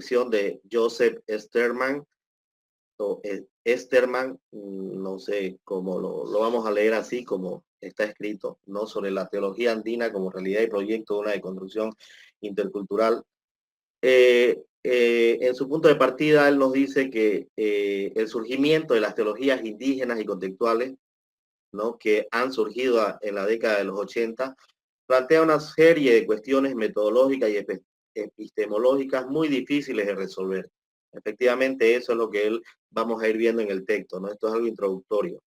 reflexión de Joseph Esterman, o Esterman, no sé cómo lo vamos a leer así como está escrito, ¿no? Sobre la teología andina como realidad y proyecto de una deconstrucción intercultural. En su punto de partida, él nos dice que el surgimiento de las teologías indígenas y contextuales, ¿no? Que han surgido en la década de los 80, plantea una serie de cuestiones metodológicas y epistemológicas muy difíciles de resolver. Efectivamente, eso es lo que él vamos a ir viendo en el texto, ¿no? Esto es algo introductorio.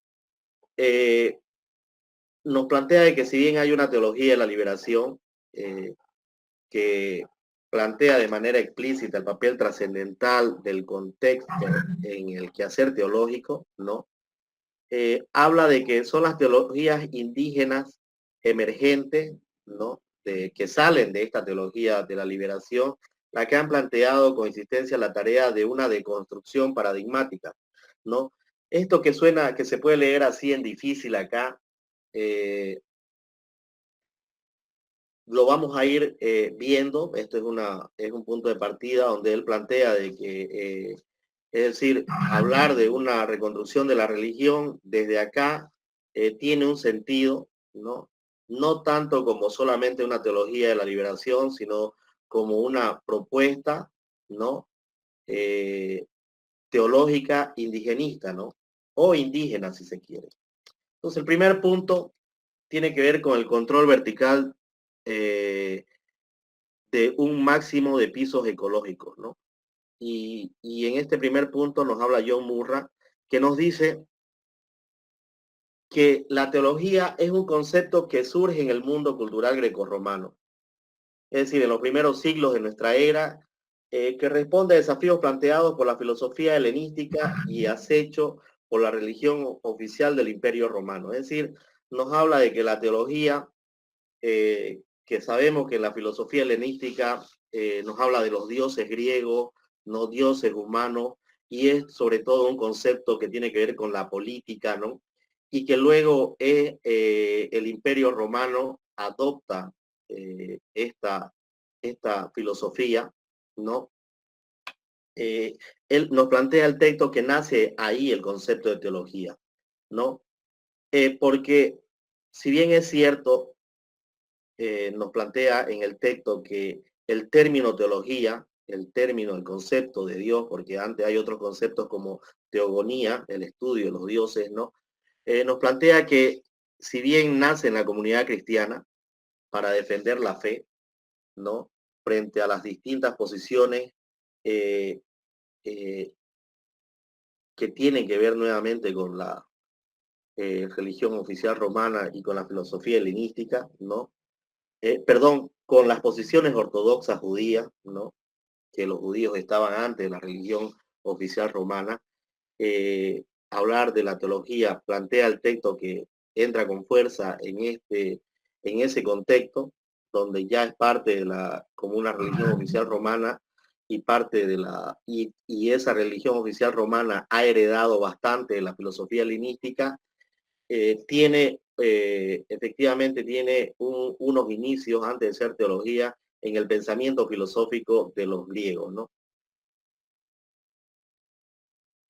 Nos plantea de que si bien hay una teología de la liberación que plantea de manera explícita el papel trascendental del contexto en el quehacer teológico, ¿no? Habla de que son las teologías indígenas emergentes, ¿no? Que salen de esta teología de la liberación, la que han planteado con insistencia la tarea de una deconstrucción paradigmática, ¿no? Esto que suena, que se puede leer así en difícil acá, lo vamos a ir viendo. Esto es un punto de partida donde él plantea de que, es decir, hablar de una reconstrucción de la religión desde acá tiene un sentido, ¿no? No tanto como solamente una teología de la liberación, sino como una propuesta, ¿no? Eh, teológica indigenista, ¿no? O indígena, si se quiere. Entonces, el primer punto tiene que ver con el control vertical eh, de un máximo de pisos ecológicos, ¿no? Y en este primer punto nos habla John Murra, que nos dice que la teología es un concepto que surge en el mundo cultural grecorromano, es decir, en los primeros siglos de nuestra era, que responde a desafíos planteados por la filosofía helenística y acecho por la religión oficial del Imperio Romano. Es decir, nos habla de que la teología que sabemos que en la filosofía helenística nos habla de los dioses griegos, no dioses humanos, y es sobre todo un concepto que tiene que ver con la política, ¿no? Y que luego el Imperio Romano adopta esta filosofía, ¿no? Eh, él nos plantea el texto que nace ahí el concepto de teología, ¿no? Porque si bien es cierto, nos plantea en el texto que el término teología, el término, el concepto de Dios, porque antes hay otros conceptos como teogonía, el estudio de los dioses, ¿no? Nos plantea que si bien nace en la comunidad cristiana para defender la fe, ¿no? Frente a las distintas posiciones eh, eh, que tienen que ver nuevamente con la religión oficial romana y con la filosofía helenística, ¿no? Perdón, con las posiciones ortodoxas judías, ¿no? Que los judíos estaban antes de la religión oficial romana. Hablar de la teología plantea el texto que entra con fuerza en ese contexto, donde ya es parte de como una religión oficial romana y parte de y esa religión oficial romana ha heredado bastante de la filosofía helenística. Efectivamente tiene unos inicios antes de ser teología en el pensamiento filosófico de los griegos, ¿no?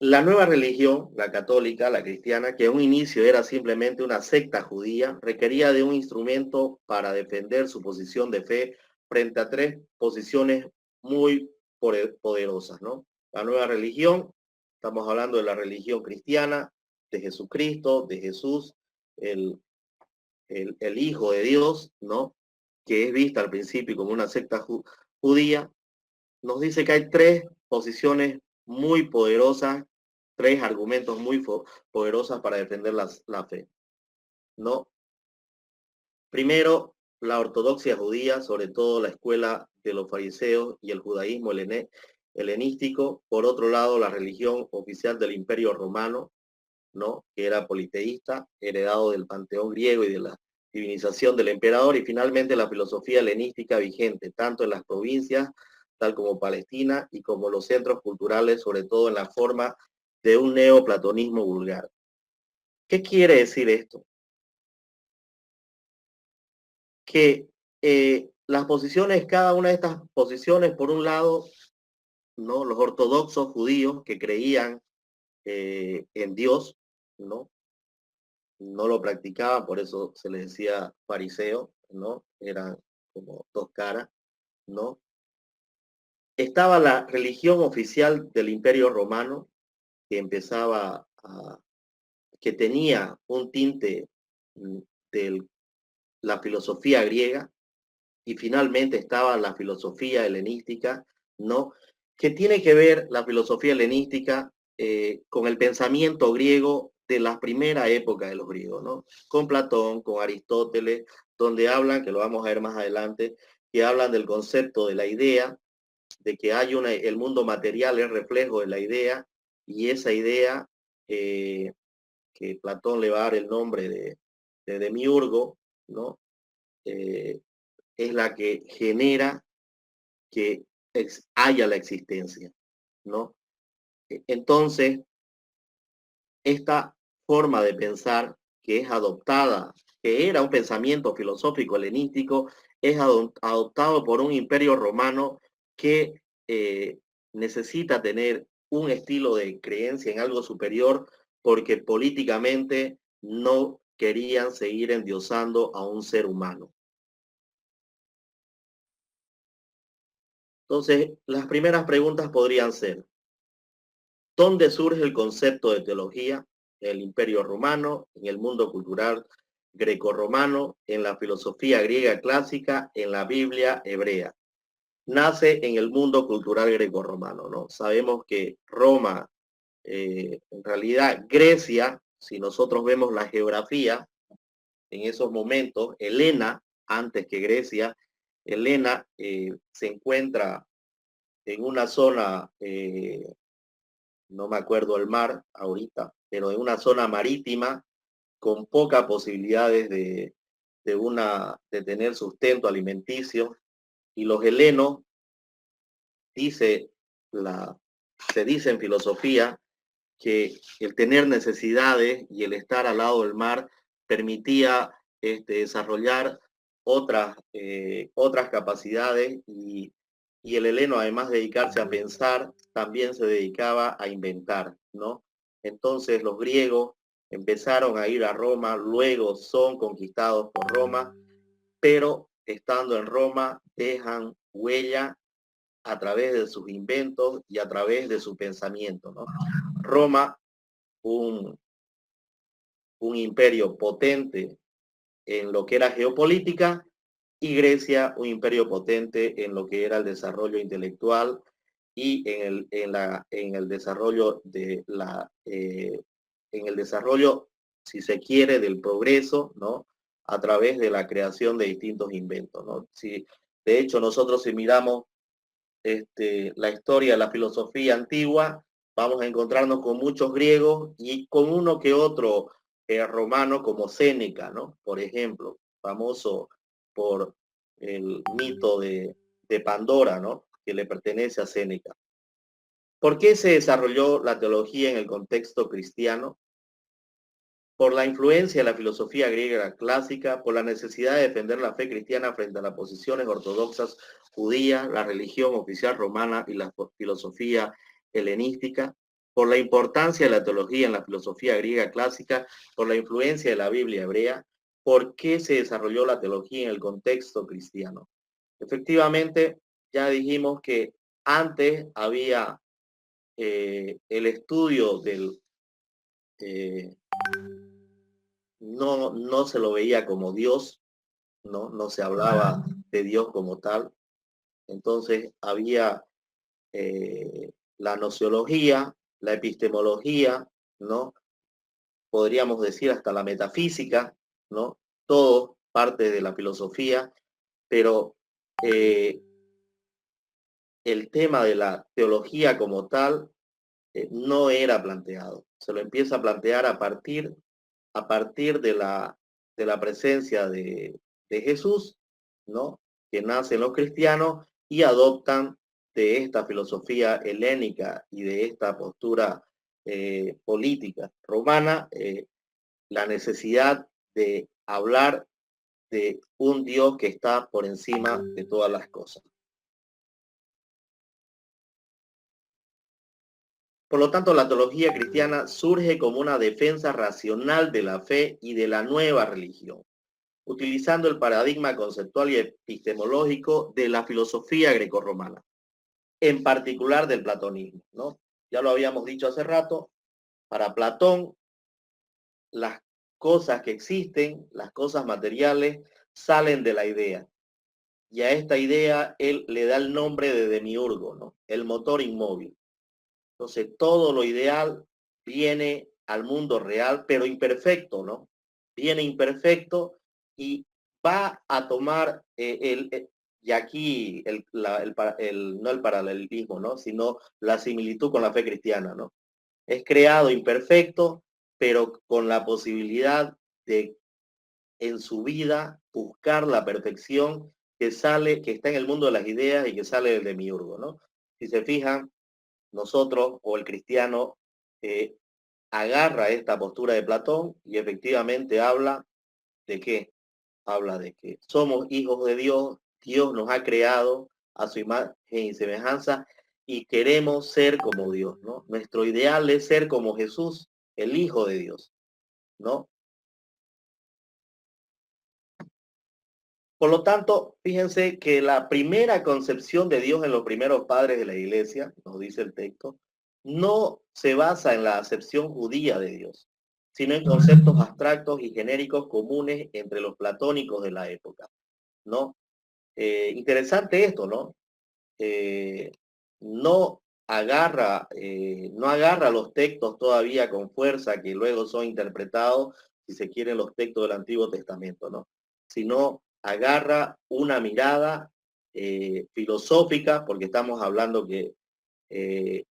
La nueva religión, la católica, la cristiana, que en un inicio era simplemente una secta judía, requería de un instrumento para defender su posición de fe frente a tres posiciones muy poderosas, ¿no? La nueva religión, estamos hablando de la religión cristiana, de Jesucristo, de Jesús, el, el Hijo de Dios, ¿no? Que es vista al principio como una secta judía. Nos dice que hay tres posiciones muy poderosas, tres argumentos muy poderosos para defender la fe, ¿no? Primero, la ortodoxia judía, sobre todo la escuela de los fariseos y el judaísmo helenístico. Por otro lado, la religión oficial del Imperio Romano, ¿no? Que era politeísta, heredado del panteón griego y de la divinización del emperador. Y finalmente, la filosofía helenística vigente, tanto en las provincias, tal como Palestina, y como los centros culturales, sobre todo en la forma de un neoplatonismo vulgar. ¿Qué quiere decir esto? Que las posiciones, cada una de estas posiciones, por un lado, ¿no? Los ortodoxos judíos que creían en Dios, ¿no? No lo practicaban, por eso se les decía fariseo, ¿no? Eran como dos caras, ¿no? Estaba la religión oficial del Imperio Romano, que empezaba a, que tenía un tinte de la filosofía griega, y finalmente estaba la filosofía helenística, ¿no? Que tiene que ver la filosofía helenística con el pensamiento griego de la primera época de los griegos, ¿no? Con Platón, con Aristóteles, donde hablan, que lo vamos a ver más adelante, que hablan del concepto de la idea, de que hay el mundo material es reflejo de la idea, y esa idea eh, que Platón le va a dar el nombre de Demiurgo, ¿no? Eh, es la que genera que haya la existencia, ¿no? Entonces, esta forma de pensar que es adoptada, que era un pensamiento filosófico helenístico, es adoptado por un imperio romano que necesita tener un estilo de creencia en algo superior porque políticamente no querían seguir endiosando a un ser humano. Entonces, las primeras preguntas podrían ser, ¿dónde surge el concepto de teología? En el Imperio Romano, en el mundo cultural grecorromano, en la filosofía griega clásica, en la Biblia hebrea. Nace en el mundo cultural grecorromano, ¿no? Sabemos que Roma, en realidad Grecia, si nosotros vemos la geografía, en esos momentos, Helena, antes que Grecia, Helena se encuentra en una zona no me acuerdo el mar ahorita, pero en una zona marítima con pocas posibilidades de tener sustento alimenticio. Y los helenos, dice la, se dice en filosofía, que el tener necesidades y el estar al lado del mar permitía desarrollar otras capacidades, y el heleno, además de dedicarse a pensar, también se dedicaba a inventar, ¿no? Entonces los griegos empezaron a ir a Roma, luego son conquistados por Roma, pero estando en Roma dejan huella a través de sus inventos y a través de su pensamiento, ¿no? Roma, un, un imperio potente en lo que era geopolítica, y Grecia, un imperio potente en lo que era el desarrollo intelectual y en el desarrollo en el desarrollo, si se quiere, del progreso, ¿no? A través de la creación de distintos inventos, ¿no? Si, de hecho, nosotros si miramos la historia de la filosofía antigua, vamos a encontrarnos con muchos griegos y con uno que otro romano como Séneca, ¿no? Por ejemplo, famoso por el mito de Pandora, ¿no? Que le pertenece a Séneca. ¿Por qué se desarrolló la teología en el contexto cristiano? Por la influencia de la filosofía griega clásica, por la necesidad de defender la fe cristiana frente a las posiciones ortodoxas judías, la religión oficial romana y la filosofía helenística, por la importancia de la teología en la filosofía griega clásica, por la influencia de la Biblia hebrea. ¿Por qué se desarrolló la teología en el contexto cristiano? Efectivamente, ya dijimos que antes había el estudio del no se lo veía como Dios, no se hablaba de Dios como tal. Entonces había la nociología, la epistemología, ¿no? Podríamos decir hasta la metafísica, ¿no? Todo parte de la filosofía, pero el tema de la teología como tal no era planteado. Se lo empieza a plantear a partir de la presencia de Jesús, ¿no? Que nacen los cristianos y adoptan de esta filosofía helénica y de esta postura política romana la necesidad de hablar de un Dios que está por encima de todas las cosas. Por lo tanto, la teología cristiana surge como una defensa racional de la fe y de la nueva religión, utilizando el paradigma conceptual y epistemológico de la filosofía grecorromana, en particular del platonismo, ¿no? Ya lo habíamos dicho hace rato, para Platón, las cosas que existen, las cosas materiales, salen de la idea. Y a esta idea él le da el nombre de demiurgo, ¿no? El motor inmóvil. Entonces, todo lo ideal viene al mundo real, pero imperfecto, ¿no? Viene imperfecto y va a tomar y aquí no el paralelismo, ¿no? Sino la similitud con la fe cristiana, ¿no? Es creado imperfecto, pero con la posibilidad de en su vida buscar la perfección que sale, que está en el mundo de las ideas y que sale del demiurgo, ¿no? Si se fijan, nosotros o el cristiano eh, agarra esta postura de Platón y efectivamente habla de qué? Habla de que somos hijos de Dios, Dios nos ha creado a su imagen y semejanza y queremos ser como Dios, ¿no? Nuestro ideal es ser como Jesús, el Hijo de Dios, ¿no? Por lo tanto, fíjense que la primera concepción de Dios en los primeros padres de la iglesia, nos dice el texto, no se basa en la acepción judía de Dios, sino en conceptos abstractos y genéricos comunes entre los platónicos de la época, ¿no? Interesante esto, ¿no? Eh, no no agarra los textos todavía con fuerza que luego son interpretados, si se quieren, los textos del Antiguo Testamento, ¿no? Sino agarra una mirada filosófica, porque estamos hablando que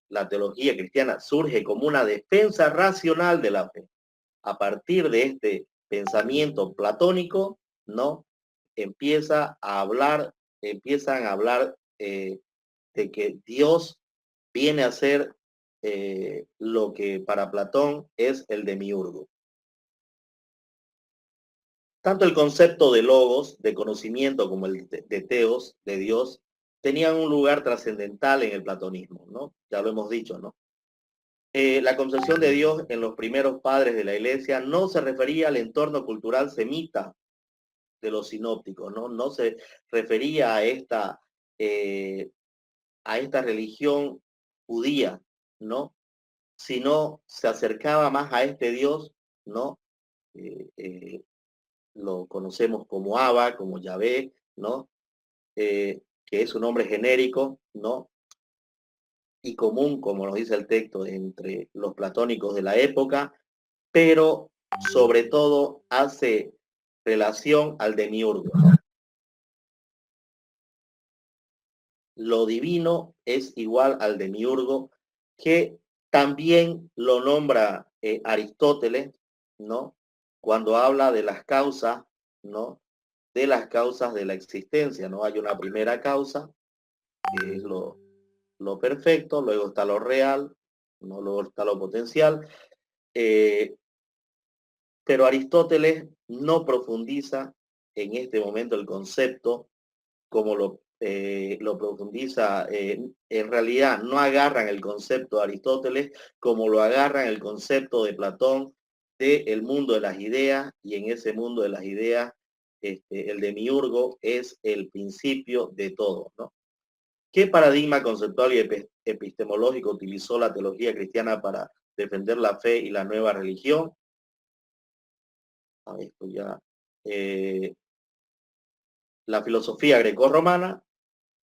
la teología cristiana surge como una defensa racional de la fe. A partir de este pensamiento platónico, ¿no? Empiezan a hablar de que Dios viene a ser lo que para Platón es el demiurgo. Tanto el concepto de logos, de conocimiento, como el de teos, de Dios, tenían un lugar trascendental en el platonismo, ¿no? Ya lo hemos dicho, ¿no? La concepción de Dios en los primeros padres de la iglesia no se refería al entorno cultural semita de los sinópticos, ¿no? No se refería a esta religión judía, ¿no? Sino se acercaba más a este Dios, ¿no? Eh, eh, lo conocemos como Abba, como Yahvé, ¿no? Que es un nombre genérico, ¿no? Y común, como nos dice el texto, entre los platónicos de la época, pero sobre todo hace relación al demiurgo, ¿no? Lo divino es igual al demiurgo, que también lo nombra Aristóteles, ¿no? Cuando habla de las causas, ¿no? De las causas de la existencia, ¿no? Hay una primera causa, que es lo perfecto, luego está lo real, ¿no? Luego está lo potencial, eh, pero Aristóteles no profundiza en este momento el concepto como lo profundiza, en realidad no agarran el concepto de Aristóteles como lo agarran el concepto de Platón del mundo de las ideas, y en ese mundo de las ideas el demiurgo es el principio de todo, ¿no? ¿Qué paradigma conceptual y epistemológico utilizó la teología cristiana para defender la fe y la nueva religión? Esto ya, eh, la filosofía grecorromana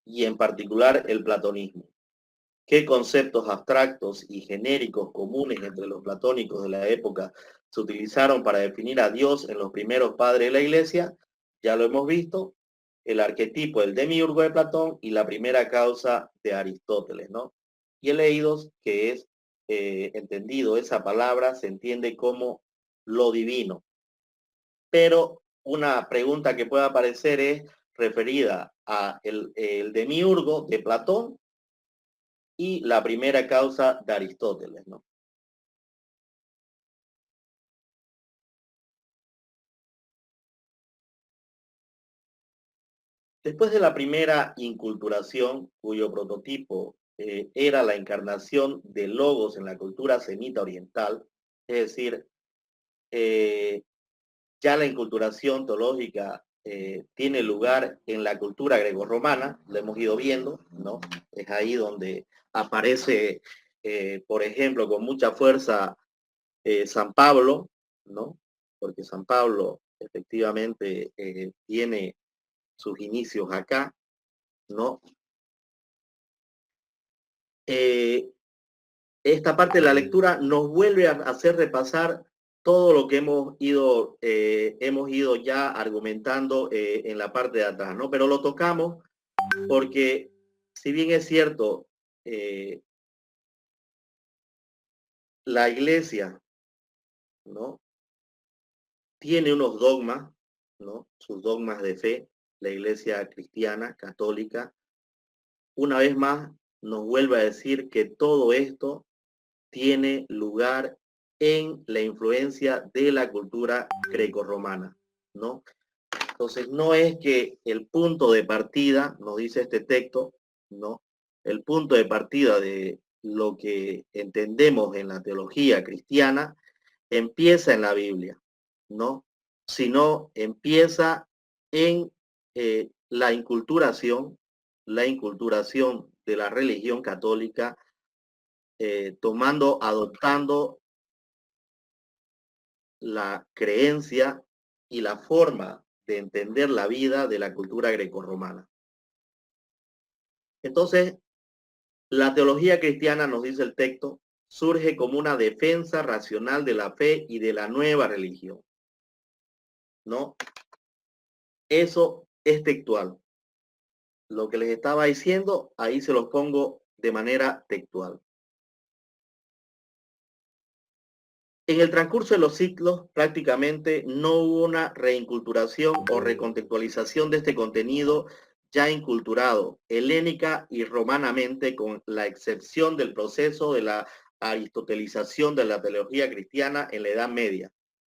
y en particular el platonismo. ¿Qué conceptos abstractos y genéricos comunes entre los platónicos de la época se utilizaron para definir a Dios en los primeros padres de la iglesia? Ya lo hemos visto, el arquetipo del demiurgo de Platón y la primera causa de Aristóteles, ¿no? Y he leído que es entendido, esa palabra se entiende como lo divino, pero una pregunta que puede aparecer es referida a el demiurgo de Platón y la primera causa de Aristóteles, ¿no? Después de la primera inculturación, cuyo prototipo era la encarnación de Logos en la cultura semita oriental, es decir, ya la inculturación teológica tiene lugar en la cultura grecorromana, lo hemos ido viendo, ¿no? Es ahí donde aparece, por ejemplo, con mucha fuerza San Pablo, ¿no? Porque San Pablo efectivamente tiene sus inicios acá, ¿no? Esta parte de la lectura nos vuelve a hacer repasar todo lo que hemos ido ya argumentando en la parte de atrás, ¿no? Pero lo tocamos porque, si bien es cierto, la iglesia, ¿no? Tiene unos dogmas, ¿no? Sus dogmas de fe, la iglesia cristiana, católica, una vez más nos vuelve a decir que todo esto tiene lugar en la influencia de la cultura grecorromana, ¿no? Entonces, no es que el punto de partida, nos dice este texto, ¿no? El punto de partida de lo que entendemos en la teología cristiana empieza en la Biblia, ¿no? Sino empieza en la inculturación de la religión católica, adoptando la creencia y la forma de entender la vida de la cultura grecorromana. Entonces, la teología cristiana, nos dice el texto, surge como una defensa racional de la fe y de la nueva religión, ¿no? Eso es textual. Lo que les estaba diciendo, ahí se los pongo de manera textual. En el transcurso de los siglos, prácticamente no hubo una reinculturación o recontextualización de este contenido ya inculturado, helénica y romanamente, con la excepción del proceso de la aristotelización de la teología cristiana en la Edad Media.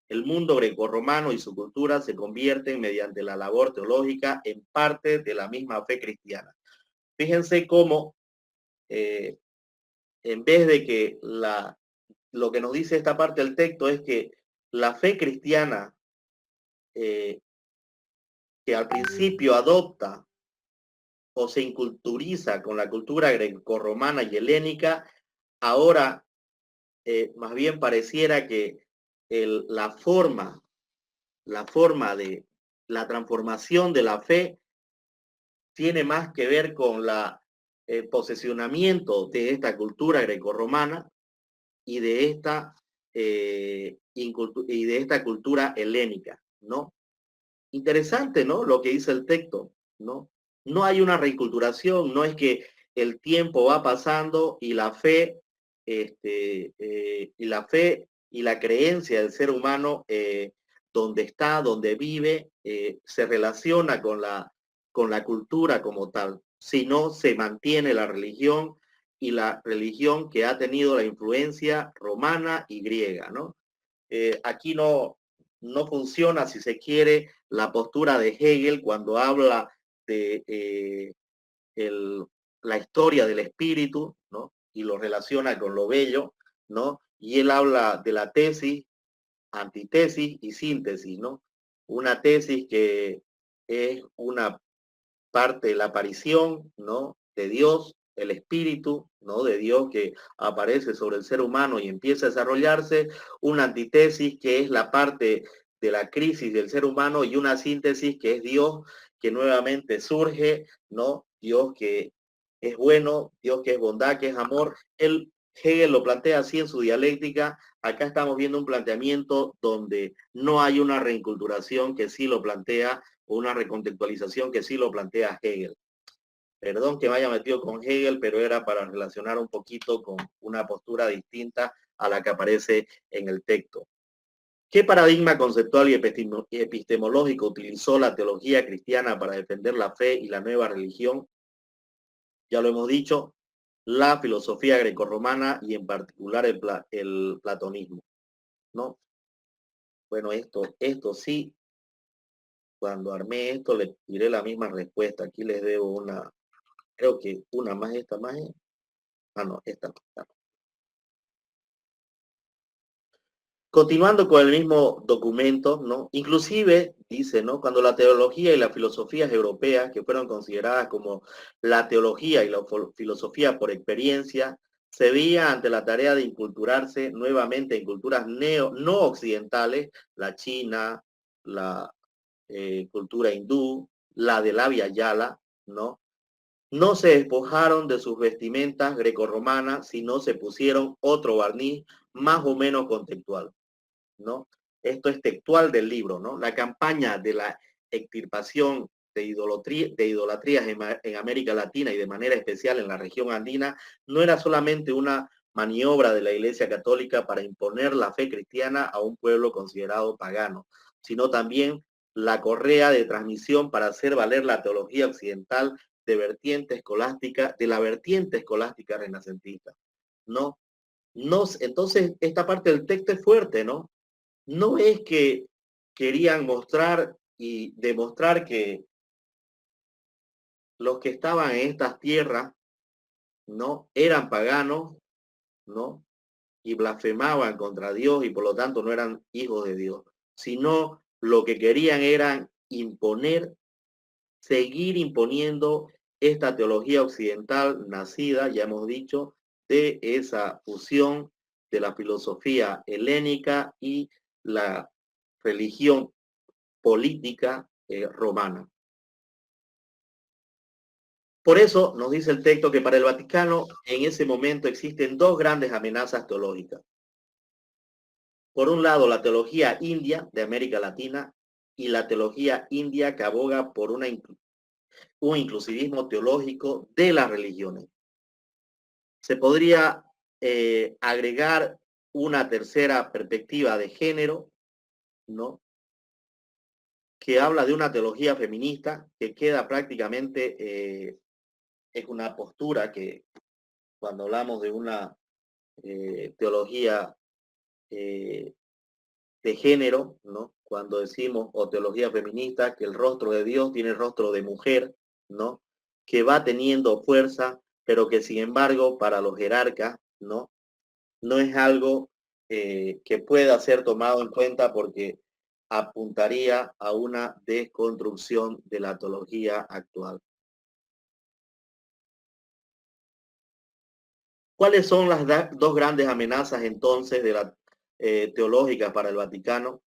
El mundo grecorromano y su cultura se convierten, mediante la labor teológica, en parte de la misma fe cristiana. Fíjense cómo, en vez de que lo que nos dice esta parte del texto es que la fe cristiana, que al principio adopta o se inculturiza con la cultura grecorromana y helénica, ahora más bien pareciera que la forma de la transformación de la fe tiene más que ver con el posesionamiento de esta cultura grecorromana y de esta cultura helénica, ¿no? Interesante, ¿no? Lo que dice el texto, ¿no? No hay una reinculturación, no es que el tiempo va pasando y y la creencia del ser humano, donde está, donde vive, se relaciona con la cultura como tal, sino se mantiene la religión, y la religión que ha tenido la influencia romana y griega, ¿no? Aquí no funciona, si se quiere, la postura de Hegel cuando habla de la historia del espíritu, ¿no? Y lo relaciona con lo bello, ¿no? Y él habla de la tesis, antitesis y síntesis, ¿no? Una tesis que es una parte de la aparición, ¿no? De Dios, el espíritu, ¿no? De Dios que aparece sobre el ser humano y empieza a desarrollarse, una antítesis que es la parte de la crisis del ser humano, y una síntesis que es Dios que nuevamente surge, ¿no? Dios que es bueno, Dios que es bondad, que es amor. Hegel lo plantea así en su dialéctica. Acá estamos viendo un planteamiento donde no hay una reinculturación, que sí lo plantea, o una recontextualización, que sí lo plantea Hegel. Perdón que me haya metido con Hegel, pero era para relacionar un poquito con una postura distinta a la que aparece en el texto. ¿Qué paradigma conceptual y epistemológico utilizó la teología cristiana para defender la fe y la nueva religión? Ya lo hemos dicho, la filosofía grecorromana y en particular el platonismo, ¿no? Bueno, esto sí, cuando armé esto le tiré la misma respuesta. Aquí les debo creo que una más, esta más. Ah, no, esta no. Esta no. Continuando con el mismo documento, ¿no? Inclusive dice, ¿no? Cuando la teología y las filosofías europeas, que fueron consideradas como la teología y la filosofía por experiencia, se veía ante la tarea de inculturarse nuevamente en culturas no occidentales, la china, la cultura hindú, la de la Via Yala, ¿no? No se despojaron de sus vestimentas grecorromanas, sino se pusieron otro barniz más o menos contextual, ¿no? Esto es textual del libro, ¿no? La campaña de la extirpación de idolatrías en América Latina y de manera especial en la región andina no era solamente una maniobra de la Iglesia Católica para imponer la fe cristiana a un pueblo considerado pagano, sino también la correa de transmisión para hacer valer la teología occidental de la vertiente escolástica renacentista, ¿no? No, entonces, esta parte del texto es fuerte, ¿no? No es que querían mostrar y demostrar que los que estaban en estas tierras, ¿no? Eran paganos, ¿no? Y blasfemaban contra Dios y por lo tanto no eran hijos de Dios, sino lo que querían era imponer, seguir imponiendo esta teología occidental nacida, ya hemos dicho, de esa fusión de la filosofía helénica y la religión política romana. Por eso nos dice el texto que para el Vaticano en ese momento existen dos grandes amenazas teológicas. Por un lado, la teología india de América Latina y la teología india que aboga por un inclusivismo teológico de las religiones. Se podría agregar una tercera perspectiva de género, ¿no? Que habla de una teología feminista que queda prácticamente, es una postura que cuando hablamos de una teología eh, de género, ¿no? Cuando decimos, o teología feminista, que el rostro de Dios tiene el rostro de mujer, ¿no? Que va teniendo fuerza, pero que sin embargo para los jerarcas, ¿no? No es algo que pueda ser tomado en cuenta porque apuntaría a una desconstrucción de la teología actual. ¿Cuáles son las dos grandes amenazas entonces de la teológica para el Vaticano?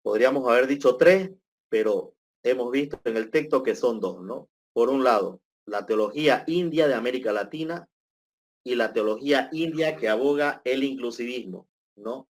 Podríamos haber dicho tres, pero hemos visto en el texto que son dos, ¿no? Por un lado, la teología india de América Latina y la teología india que aboga el inclusivismo, ¿no?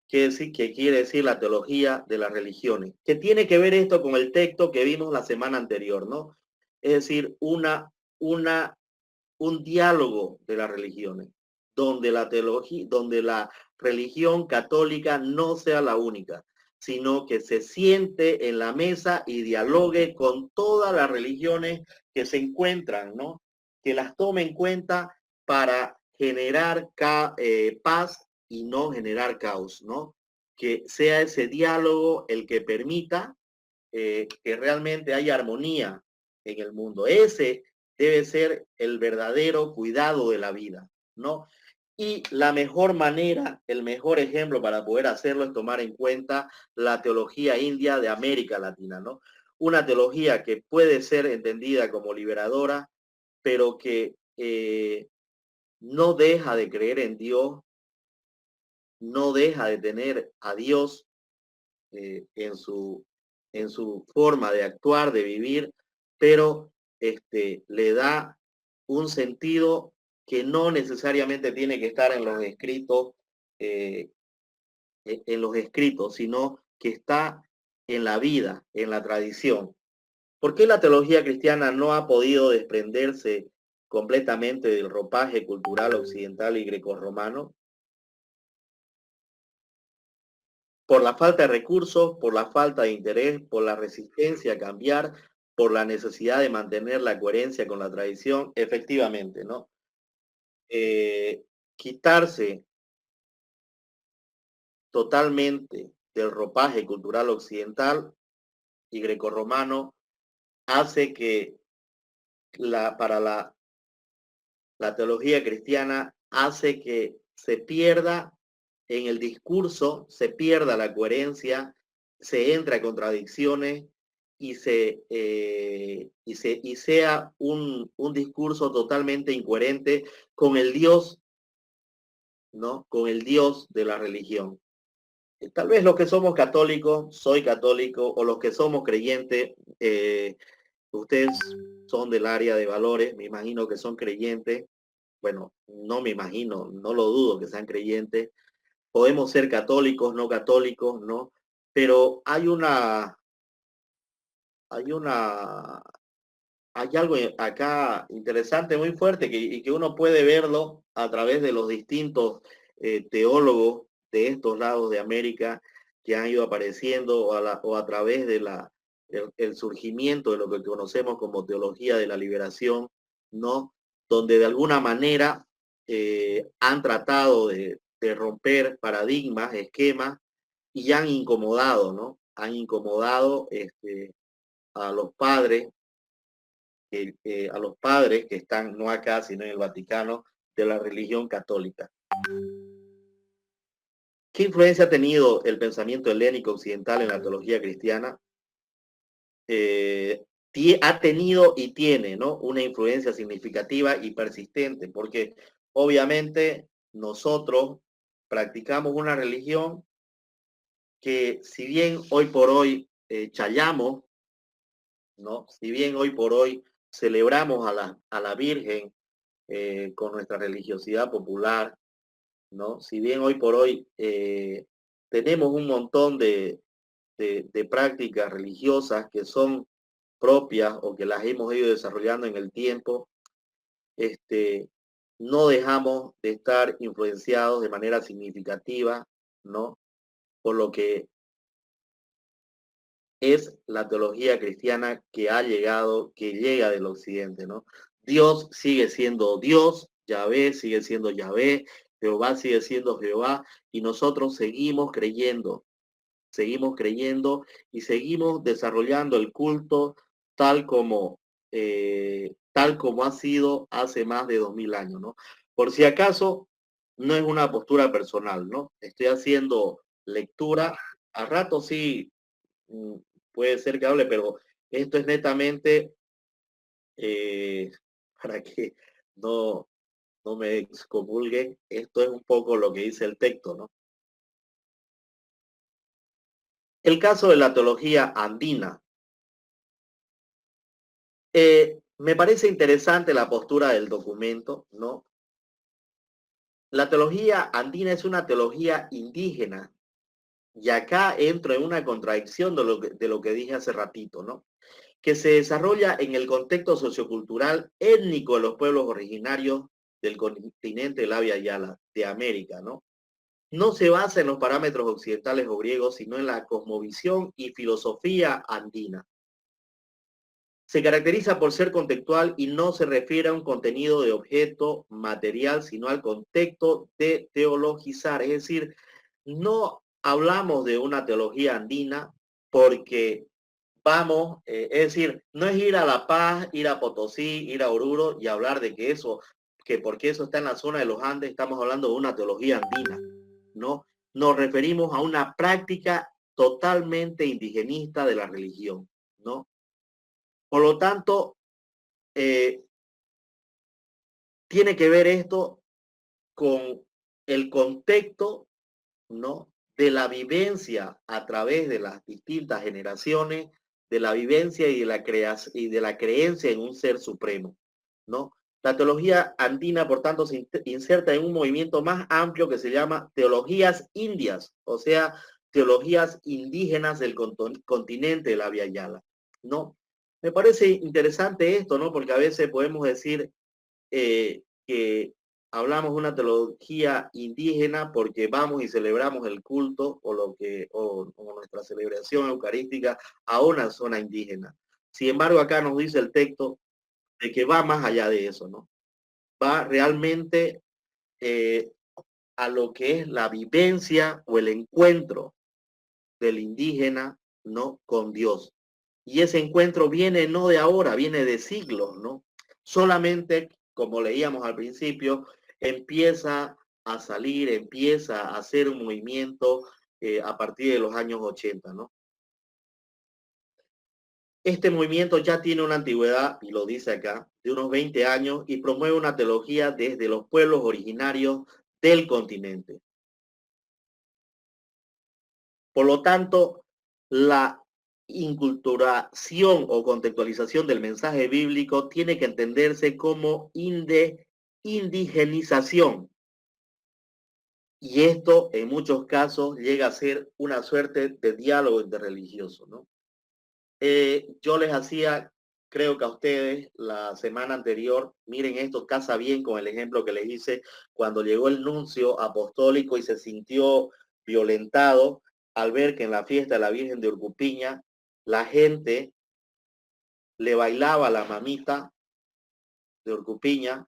¿Qué quiere decir la teología de las religiones? ¿Qué tiene que ver esto con el texto que vimos la semana anterior, ¿no? Es decir, una un diálogo de las religiones, donde la teología, donde la religión católica no sea la única, sino que se siente en la mesa y dialogue con todas las religiones que se encuentran, ¿no? Que las tome en cuenta para generar paz y no generar caos, ¿no? Que sea ese diálogo el que permita que realmente haya armonía en el mundo. Ese debe ser el verdadero cuidado de la vida, ¿no? Y la mejor manera, el mejor ejemplo para poder hacerlo es tomar en cuenta la teología india de América Latina, ¿no? Una teología que puede ser entendida como liberadora, pero que no deja de creer en Dios, no deja de tener a Dios en en su forma de actuar, de vivir, pero le da un sentido que no necesariamente tiene que estar en los escritos, eh, en los escritos, sino que está en la vida, en la tradición. ¿Por qué la teología cristiana no ha podido desprenderse completamente del ropaje cultural occidental y grecorromano? Por la falta de recursos, por la falta de interés, por la resistencia a cambiar, por la necesidad de mantener la coherencia con la tradición, efectivamente, ¿no? Quitarse totalmente del ropaje cultural occidental y grecorromano hace que para la teología cristiana hace que se pierda en el discurso, se pierda la coherencia, se entra en contradicciones y sea un discurso totalmente incoherente con el Dios, ¿no? Con el Dios de la religión. Tal vez los que somos católicos, soy católico, o los que somos creyentes, ustedes son del área de valores, me imagino que son creyentes. Bueno, no me imagino, no lo dudo que sean creyentes. Podemos ser católicos, no católicos, ¿no? Pero hay una, hay algo acá interesante, muy fuerte, y que uno puede verlo a través de los distintos teólogos de estos lados de América que han ido apareciendo, o a través de el surgimiento de lo que conocemos como teología de la liberación, ¿no? Donde de alguna manera han tratado de romper paradigmas, esquemas, y han incomodado, ¿no? Han incomodado a los padres a los padres que están no acá, sino en el Vaticano, de la religión católica. ¿Qué influencia ha tenido el pensamiento helénico occidental en la teología cristiana? Ha tenido y tiene, ¿no? Una influencia significativa y persistente, porque obviamente nosotros practicamos una religión que, si bien hoy por hoy chayamos, ¿no? Si bien hoy por hoy celebramos a la Virgen con nuestra religiosidad popular, ¿no? Si bien hoy por hoy tenemos un montón de prácticas religiosas que son propias o que las hemos ido desarrollando en el tiempo, no dejamos de estar influenciados de manera significativa, ¿no? Por lo que es la teología cristiana que ha llegado, que llega del occidente, ¿no? Dios sigue siendo Dios, Yahvé sigue siendo Yahvé, Jehová sigue siendo Jehová, y nosotros seguimos creyendo y seguimos desarrollando el culto tal como ha sido hace más de 2000 años, ¿no? Por si acaso, no es una postura personal, ¿no? Estoy haciendo lectura, a rato sí, mm, puede ser que hable, pero esto es netamente eh, para que no, no me excomulguen. Esto es un poco lo que dice el texto, ¿no? El caso de la teología andina. Me parece interesante la postura del documento, ¿no? La teología andina es una teología indígena, y acá entro en una contradicción de lo que dije hace ratito, ¿no? Que se desarrolla en el contexto sociocultural étnico de los pueblos originarios del continente del Abya Yala, de América, ¿no? No se basa en los parámetros occidentales o griegos, sino en la cosmovisión y filosofía andina. Se caracteriza por ser contextual y no se refiere a un contenido de objeto material, sino al contexto de teologizar. Es decir, no hablamos de una teología andina porque vamos, es decir, no es ir a La Paz, ir a Potosí, ir a Oruro y hablar de que porque eso está en la zona de los Andes, estamos hablando de una teología andina, ¿no? Nos referimos a una práctica totalmente indigenista de la religión, ¿no? Por lo tanto, eh, tiene que ver esto con el contexto, ¿no? De la vivencia a través de las distintas generaciones, de la vivencia y de la creencia en un ser supremo, ¿no? La teología andina, por tanto, se inserta en un movimiento más amplio que se llama teologías indias, o sea, teologías indígenas del continente de la Via Yala, ¿no? Me parece interesante esto, ¿no? Porque a veces podemos decir que hablamos de una teología indígena porque vamos y celebramos el culto o nuestra celebración eucarística a una zona indígena. Sin embargo, acá nos dice el texto de que va más allá de eso, ¿no? Va realmente eh, a lo que es la vivencia o el encuentro del indígena, ¿no? Con Dios. Y ese encuentro viene no de ahora, viene de siglos, ¿no? Solamente, como leíamos al principio, empieza a salir, empieza a hacer un movimiento a partir de los años 80, ¿no? Este movimiento ya tiene una antigüedad, y lo dice acá, de unos 20 años y promueve una teología desde los pueblos originarios del continente. Por lo tanto, la inculturación o contextualización del mensaje bíblico tiene que entenderse como indigenización. Y esto en muchos casos llega a ser una suerte de diálogo interreligioso, ¿no? Yo les hacía, creo que a ustedes, la semana anterior, miren esto, casa bien con el ejemplo que les hice, cuando llegó el nuncio apostólico y se sintió violentado al ver que en la fiesta de la Virgen de Urcupiña, la gente le bailaba a la mamita de Urcupiña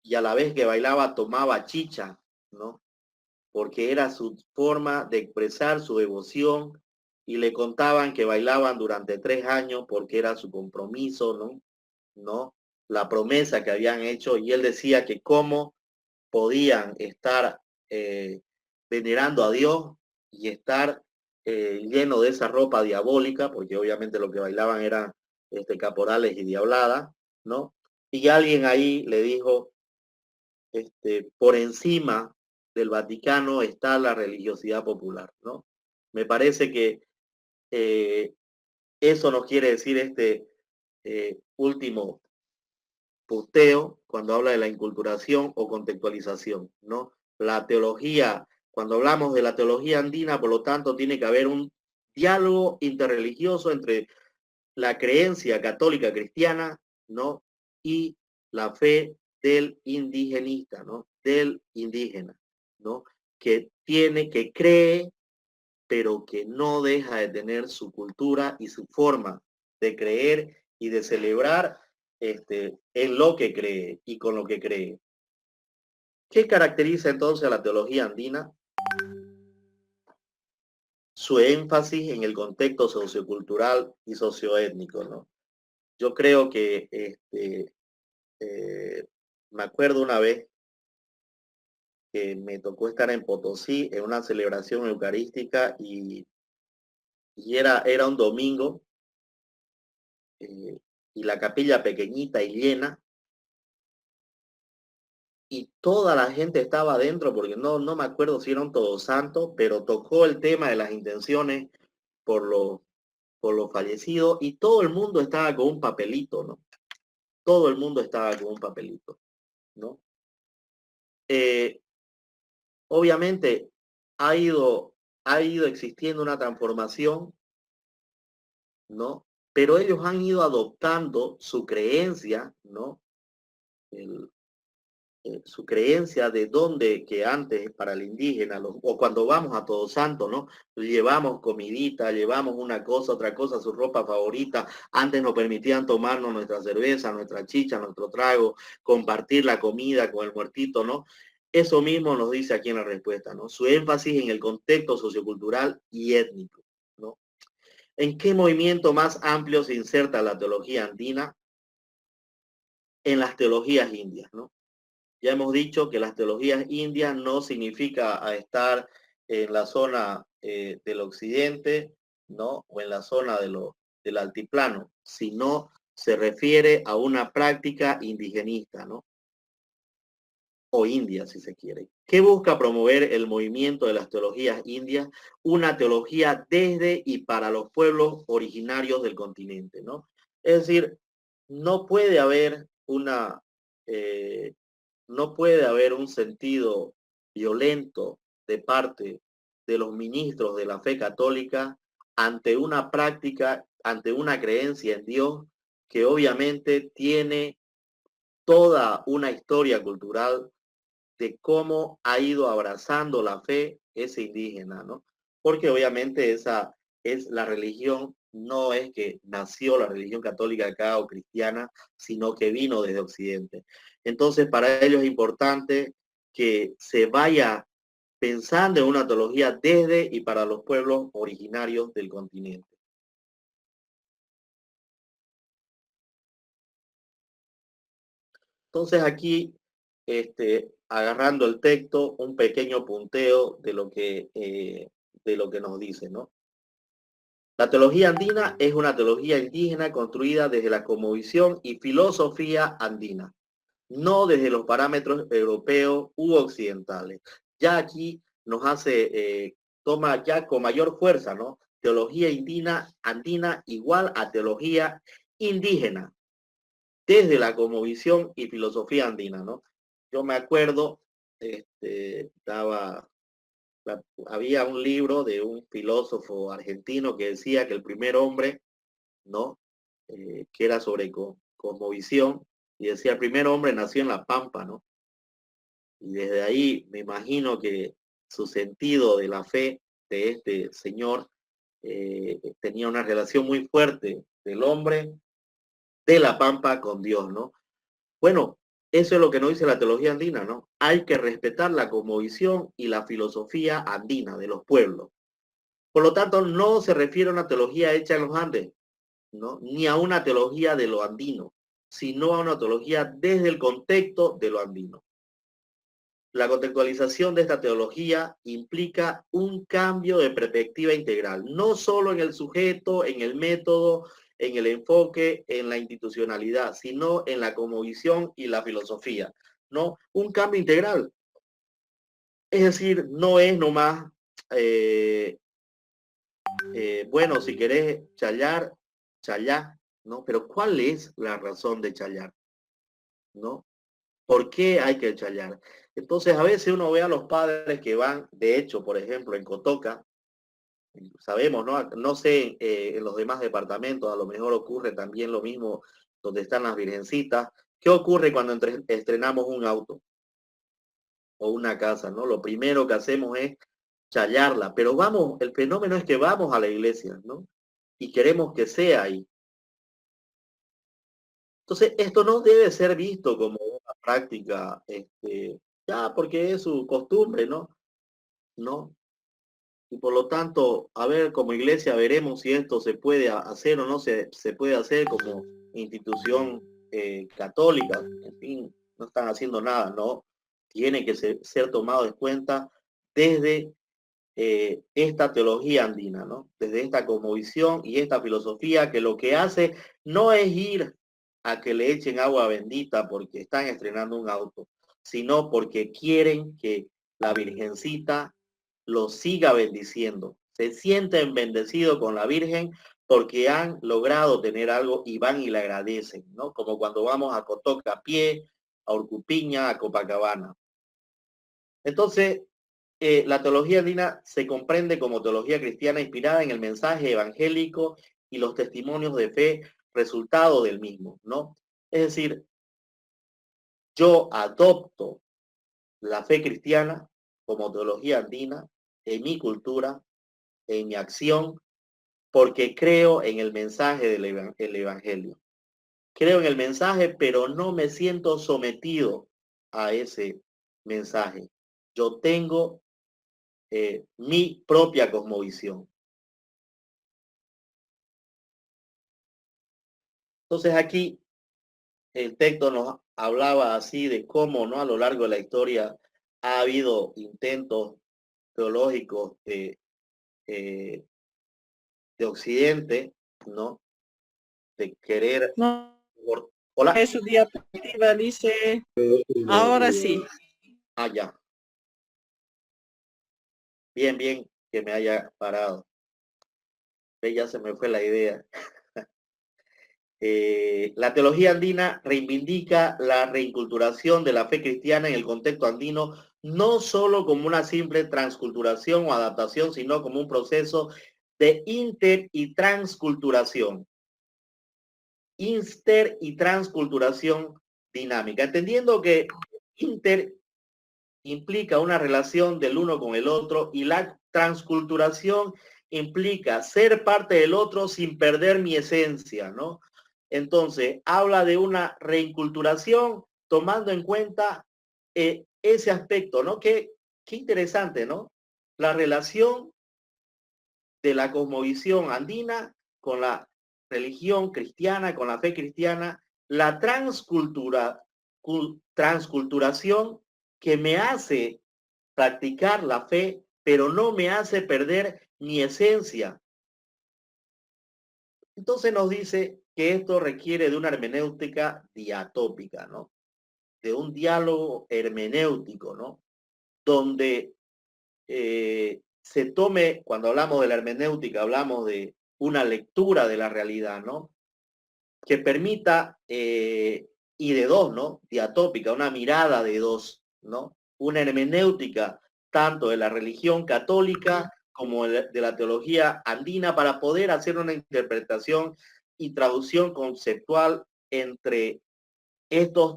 y a la vez que bailaba tomaba chicha, ¿no? Porque era su forma de expresar su devoción y le contaban que bailaban durante 3 años porque era su compromiso, ¿no? ¿No? La promesa que habían hecho y él decía que cómo podían estar venerando a Dios y estar lleno de esa ropa diabólica, porque obviamente lo que bailaban eran caporales y diabladas, ¿no? Y alguien ahí le dijo, por encima del Vaticano está la religiosidad popular, ¿no? Me parece que eh, eso nos quiere decir este último puteo cuando habla de la inculturación o contextualización, ¿no? La teología, cuando hablamos de la teología andina, por lo tanto, tiene que haber un diálogo interreligioso entre la creencia católica cristiana, ¿no? Y la fe del indigenista, ¿no? Del indígena, ¿no? Que cree, pero que no deja de tener su cultura y su forma de creer y de celebrar en lo que cree y con lo que cree. ¿Qué caracteriza entonces a la teología andina? Su énfasis en el contexto sociocultural y socioétnico, ¿no? Yo creo que me acuerdo una vez que me tocó estar en Potosí en una celebración eucarística y era un domingo y la capilla pequeñita y llena y toda la gente estaba adentro porque no me acuerdo si era un todos santos, pero tocó el tema de las intenciones por los por los fallecidos y todo el mundo estaba con un papelito, ¿no? Todo el mundo estaba con un papelito, ¿no? Eh, obviamente ha ido existiendo una transformación, ¿no? Pero ellos han ido adoptando su creencia, ¿no? El, su creencia de dónde que antes para el indígena, o cuando vamos a Todos Santos, ¿no? Llevamos comidita, llevamos una cosa, otra cosa, su ropa favorita. Antes nos permitían tomarnos nuestra cerveza, nuestra chicha, nuestro trago, compartir la comida con el muertito, ¿no? Eso mismo nos dice aquí en la respuesta, ¿no? Su énfasis en el contexto sociocultural y étnico, ¿no? ¿En qué movimiento más amplio se inserta la teología andina? En las teologías indias, ¿no? Ya hemos dicho que las teologías indias no significa estar en la zona del occidente, ¿no? O en la zona del altiplano, sino se refiere a una práctica indigenista, ¿no? O india, si se quiere. ¿Qué busca promover el movimiento de las teologías indias? Una teología desde y para los pueblos originarios del continente, ¿no? Es decir, no puede haber eh, no puede haber un sentido violento de parte de los ministros de la fe católica ante una práctica, ante una creencia en Dios que obviamente tiene toda una historia cultural de cómo ha ido abrazando la fe ese indígena, ¿no? Porque obviamente esa es la religión, no es que nació la religión católica acá o cristiana, sino que vino desde Occidente. Entonces, para ellos es importante que se vaya pensando en una teología desde y para los pueblos originarios del continente. Entonces aquí, agarrando el texto, un pequeño punteo de lo que nos dice, ¿no? La teología andina es una teología indígena construida desde la cosmovisión y filosofía andina, no desde los parámetros europeos u occidentales. Ya aquí nos toma ya con mayor fuerza, ¿no? Teología andina igual a teología indígena, desde la cosmovisión y filosofía andina, ¿no? Yo me acuerdo, había un libro de un filósofo argentino que decía que el primer hombre, ¿no? Que era sobre cosmovisión, y decía, el primer hombre nació en la Pampa, ¿no? Y desde ahí me imagino que su sentido de la fe de este señor tenía una relación muy fuerte del hombre de la Pampa con Dios, ¿no? Bueno, eso es lo que nos dice la teología andina, ¿no? Hay que respetar la cosmovisión y la filosofía andina de los pueblos. Por lo tanto, no se refiere a una teología hecha en los Andes, ¿no? Ni a una teología de lo andino, sino a una teología desde el contexto de lo andino. La contextualización de esta teología implica un cambio de perspectiva integral, no solo en el sujeto, en el método, en el enfoque, en la institucionalidad, sino en la cosmovisión y la filosofía, ¿no? Un cambio integral. Es decir, no es nomás, bueno, si querés chayar, chayá, ¿no? Pero ¿cuál es la razón de chayar, ¿no? ¿Por qué hay que chayar? Entonces, a veces uno ve a los padres que van, de hecho, por ejemplo, en Cotoca, sabemos, ¿no? No sé, en los demás departamentos a lo mejor ocurre también lo mismo donde están las virgencitas. ¿Qué ocurre cuando estrenamos un auto o una casa, ¿no? Lo primero que hacemos es chayarla, pero vamos, el fenómeno es que vamos a la iglesia, ¿no? Y queremos que sea ahí. Entonces, esto no debe ser visto como una práctica, ya porque es su costumbre, ¿no? ¿No? Y por lo tanto, a ver, como iglesia veremos si esto se puede hacer o no se puede hacer como institución católica. En fin, no están haciendo nada, ¿no? Tiene que ser tomado en cuenta desde esta teología andina, ¿no? Desde esta cosmovisión y esta filosofía que lo que hace no es ir a que le echen agua bendita porque están estrenando un auto, sino porque quieren que la Virgencita los siga bendiciendo. Se sienten bendecidos con la Virgen porque han logrado tener algo y van y le agradecen, ¿no? Como cuando vamos a Cotoca a pie, a Urcupiña, a Copacabana. Entonces, la teología andina se comprende como teología cristiana inspirada en el mensaje evangélico y los testimonios de fe resultado del mismo, ¿no? Es decir, yo adopto la fe cristiana como teología andina en mi cultura, en mi acción, porque creo en el mensaje del evangelio. Creo en el mensaje, pero no me siento sometido a ese mensaje. Yo tengo mi propia cosmovisión. Entonces aquí el texto nos hablaba así de cómo, ¿no? A lo largo de la historia ha habido intentos teológicos eh, de Occidente, ¿no? De querer... No, Hola. es su diapositiva, dice, ahora sí. Ah, ya. Bien, bien que me haya parado. Ya se me fue la idea. La teología andina reivindica la reinculturación de la fe cristiana en el contexto andino, no solo como una simple transculturación o adaptación, sino como un proceso de inter y transculturación. Inter y transculturación dinámica. Entendiendo que inter implica una relación del uno con el otro y la transculturación implica ser parte del otro sin perder mi esencia, ¿no? Entonces, habla de una reinculturación tomando en cuenta ese aspecto, ¿no? Qué interesante, ¿no? La relación de la cosmovisión andina con la religión cristiana, con la fe cristiana, la transculturación transculturación que me hace practicar la fe, pero no me hace perder mi esencia. Entonces nos dice que esto requiere de una hermenéutica diatópica, ¿no? De un diálogo hermenéutico, ¿no? Donde se tome, cuando hablamos de la hermenéutica, hablamos de una lectura de la realidad, ¿no? Que permita, y de dos, ¿no? Diatópica, una mirada de dos, ¿no? Una hermenéutica tanto de la religión católica como de la teología andina para poder hacer una interpretación y traducción conceptual entre estos,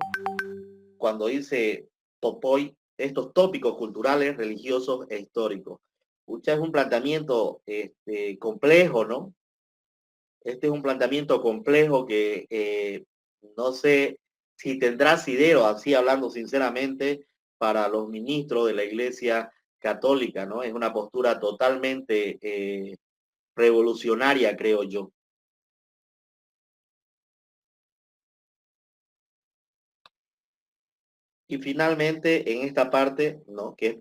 cuando dice Popoy, estos tópicos culturales, religiosos e históricos. Es un planteamiento complejo, ¿no? Este es un planteamiento complejo que no sé si tendrá asidero, así hablando sinceramente, para los ministros de la Iglesia Católica, ¿no? Es una postura totalmente revolucionaria, creo yo. Y finalmente, en esta parte, ¿no? Que es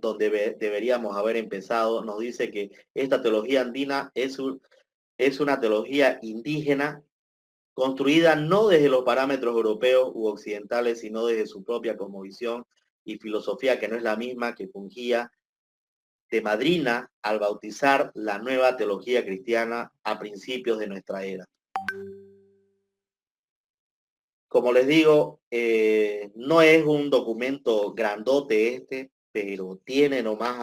donde deberíamos haber empezado, nos dice que esta teología andina es una teología indígena construida no desde los parámetros europeos u occidentales, sino desde su propia cosmovisión y filosofía, que no es la misma que fungía de madrina al bautizar la nueva teología cristiana a principios de nuestra era. Como les digo, no es un documento grandote pero tiene nomás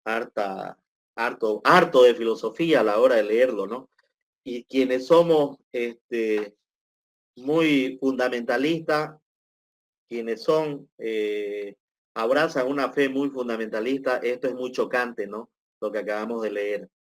harto de filosofía a la hora de leerlo, ¿no? Y quienes somos muy fundamentalistas, quienes abrazan una fe muy fundamentalista, esto es muy chocante, ¿no? Lo que acabamos de leer.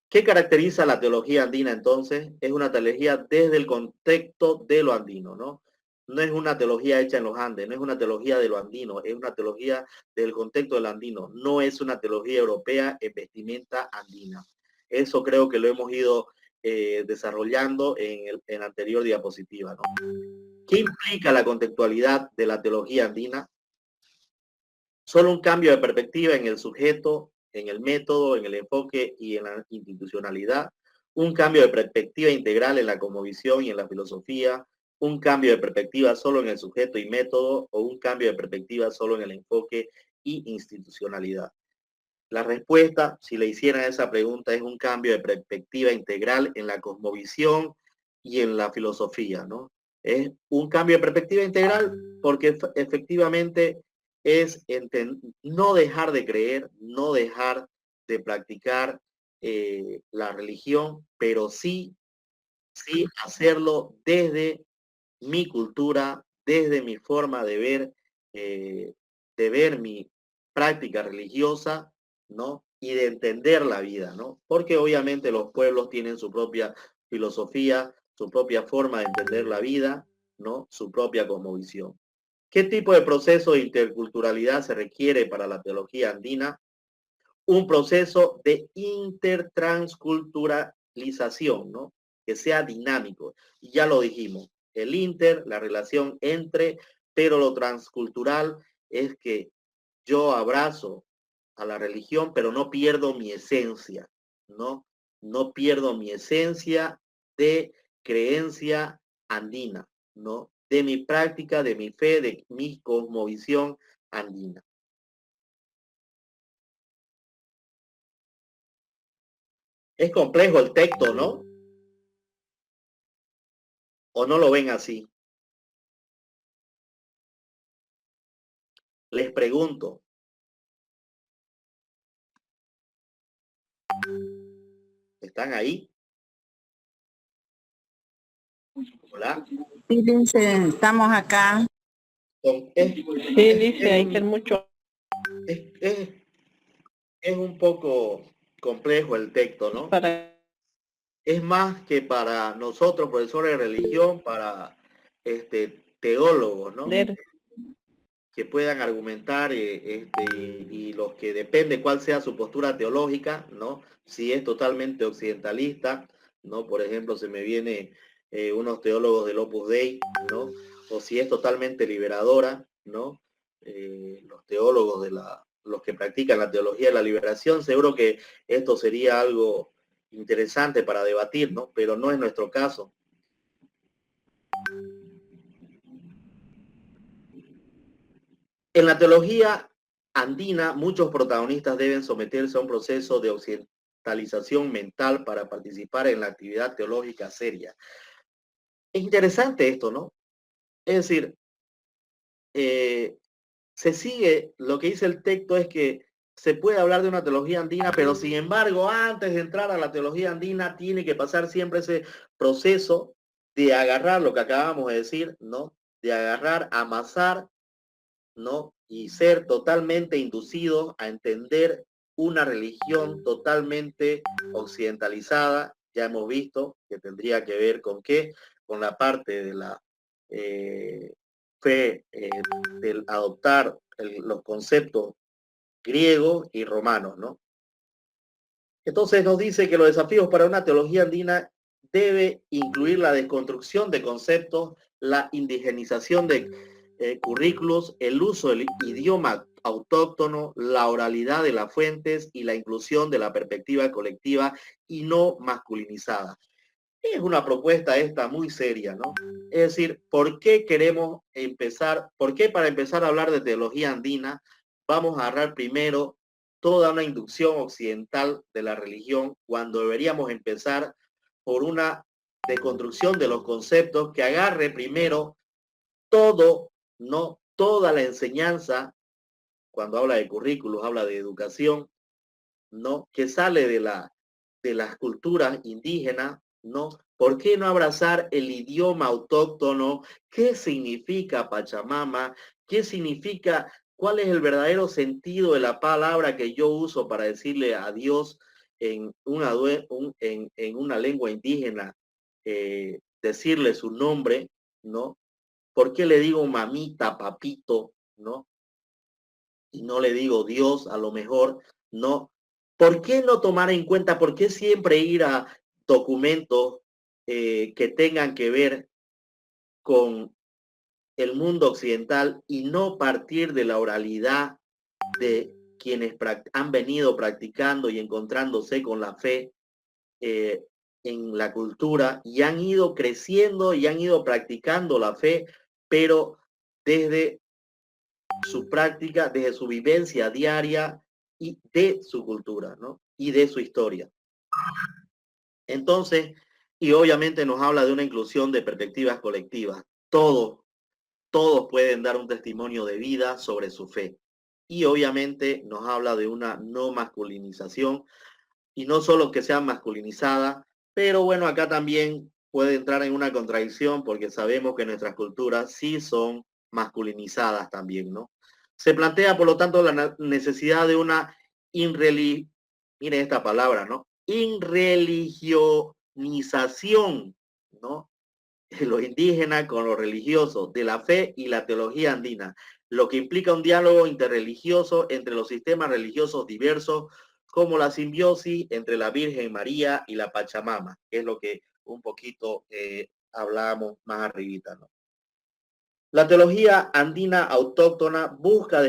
¿Qué caracteriza la teología andina entonces? Es una teología desde el contexto de lo andino, ¿no? No es una teología hecha en los Andes, no es una teología de lo andino, es una teología del contexto del andino, no es una teología europea en vestimenta andina. Eso creo que lo hemos ido desarrollando en la anterior diapositiva, ¿no? ¿Qué implica la contextualidad de la teología andina? Solo un cambio de perspectiva en el sujeto, en el método, en el enfoque y en la institucionalidad, un cambio de perspectiva integral en la cosmovisión y en la filosofía, un cambio de perspectiva solo en el sujeto y método o un cambio de perspectiva solo en el enfoque y institucionalidad. La respuesta, si le hicieran esa pregunta, es un cambio de perspectiva integral en la cosmovisión y en la filosofía, ¿no? Es un cambio de perspectiva integral porque efectivamente es no dejar de creer, no dejar de practicar la religión, pero sí hacerlo desde mi cultura, desde mi forma de ver mi práctica religiosa, ¿no? Y de entender la vida, ¿no? Porque obviamente los pueblos tienen su propia filosofía, su propia forma de entender la vida, ¿no? Su propia cosmovisión. ¿Qué tipo de proceso de interculturalidad se requiere para la teología andina? Un proceso de intertransculturalización, ¿no? Que sea dinámico. Y ya lo dijimos, la relación entre, pero lo transcultural es que yo abrazo a la religión, pero no pierdo mi esencia, ¿no? No pierdo mi esencia de creencia andina, ¿no? De mi práctica, de mi fe, de mi cosmovisión andina. Es complejo el texto, ¿no? ¿O no lo ven así? Les pregunto. ¿Están ahí? Hola. Sí, dice, estamos acá. Sí, dice, hay que mucho. Es un poco complejo el texto, ¿no? Es más que para nosotros, profesores de religión, para teólogos, ¿no? Que puedan argumentar y los que depende cuál sea su postura teológica, ¿no? Si es totalmente occidentalista, ¿no? Por ejemplo, se me viene unos teólogos del Opus Dei, ¿no? o si es totalmente liberadora, ¿no? Los teólogos los que practican la teología de la liberación, seguro que esto sería algo interesante para debatir, ¿no? Pero no es nuestro caso. En la teología andina, muchos protagonistas deben someterse a un proceso de occidentalización mental para participar en la actividad teológica seria. Es interesante esto, ¿no? Es decir, se sigue, lo que dice el texto es que se puede hablar de una teología andina, pero sin embargo, antes de entrar a la teología andina, tiene que pasar siempre ese proceso de agarrar lo que acabamos de decir, ¿no? De agarrar, amasar, ¿no? Y ser totalmente inducido a entender una religión totalmente occidentalizada. Ya hemos visto que tendría que ver con qué, con la parte de la fe, del adoptar los conceptos griegos y romanos, ¿no? Entonces nos dice que los desafíos para una teología andina debe incluir la desconstrucción de conceptos, la indigenización de currículos, el uso del idioma autóctono, la oralidad de las fuentes y la inclusión de la perspectiva colectiva y no masculinizada. Es una propuesta esta muy seria, ¿no? Es decir, ¿por qué queremos empezar? ¿Por qué para empezar a hablar de teología andina vamos a agarrar primero toda una inducción occidental de la religión cuando deberíamos empezar por una deconstrucción de los conceptos que agarre primero todo, no toda la enseñanza, cuando habla de currículos, habla de educación, ¿no? Que sale de las culturas indígenas, ¿no? ¿Por qué no abrazar el idioma autóctono? ¿Qué significa Pachamama? ¿Qué significa? ¿Cuál es el verdadero sentido de la palabra que yo uso para decirle a Dios en una lengua indígena? Decirle su nombre, ¿no? ¿Por qué le digo mamita, papito, ¿no? Y no le digo Dios, a lo mejor, ¿no? ¿Por qué no tomar en cuenta, por qué siempre ir a documentos que tengan que ver con el mundo occidental y no partir de la oralidad de quienes han venido practicando y encontrándose con la fe en la cultura y han ido creciendo y han ido practicando la fe, pero desde su práctica, desde su vivencia diaria y de su cultura, ¿no? Y de su historia. Entonces, y obviamente nos habla de una inclusión de perspectivas colectivas. Todos pueden dar un testimonio de vida sobre su fe. Y obviamente nos habla de una no masculinización, y no solo que sea masculinizada, pero bueno, acá también puede entrar en una contradicción porque sabemos que nuestras culturas sí son masculinizadas también, ¿no? Se plantea, por lo tanto, la necesidad de una miren esta palabra, ¿no? Inreligionización, ¿no? De los indígenas con los religiosos, de la fe y la teología andina, lo que implica un diálogo interreligioso entre los sistemas religiosos diversos, como la simbiosis entre la Virgen María y la Pachamama, que es lo que un poquito hablamos más arribita, ¿no? La teología andina autóctona busca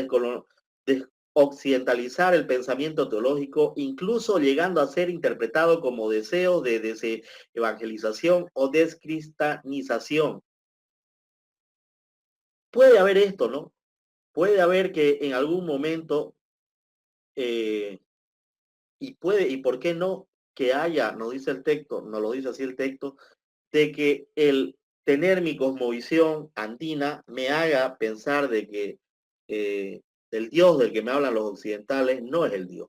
occidentalizar el pensamiento teológico, incluso llegando a ser interpretado como deseo de desevangelización o descristianización. Puede haber esto, ¿no? Puede haber que en algún momento, y por qué no, que haya, nos dice el texto, nos lo dice así el texto, de que el tener mi cosmovisión andina me haga pensar de que el Dios del que me hablan los occidentales no es el Dios,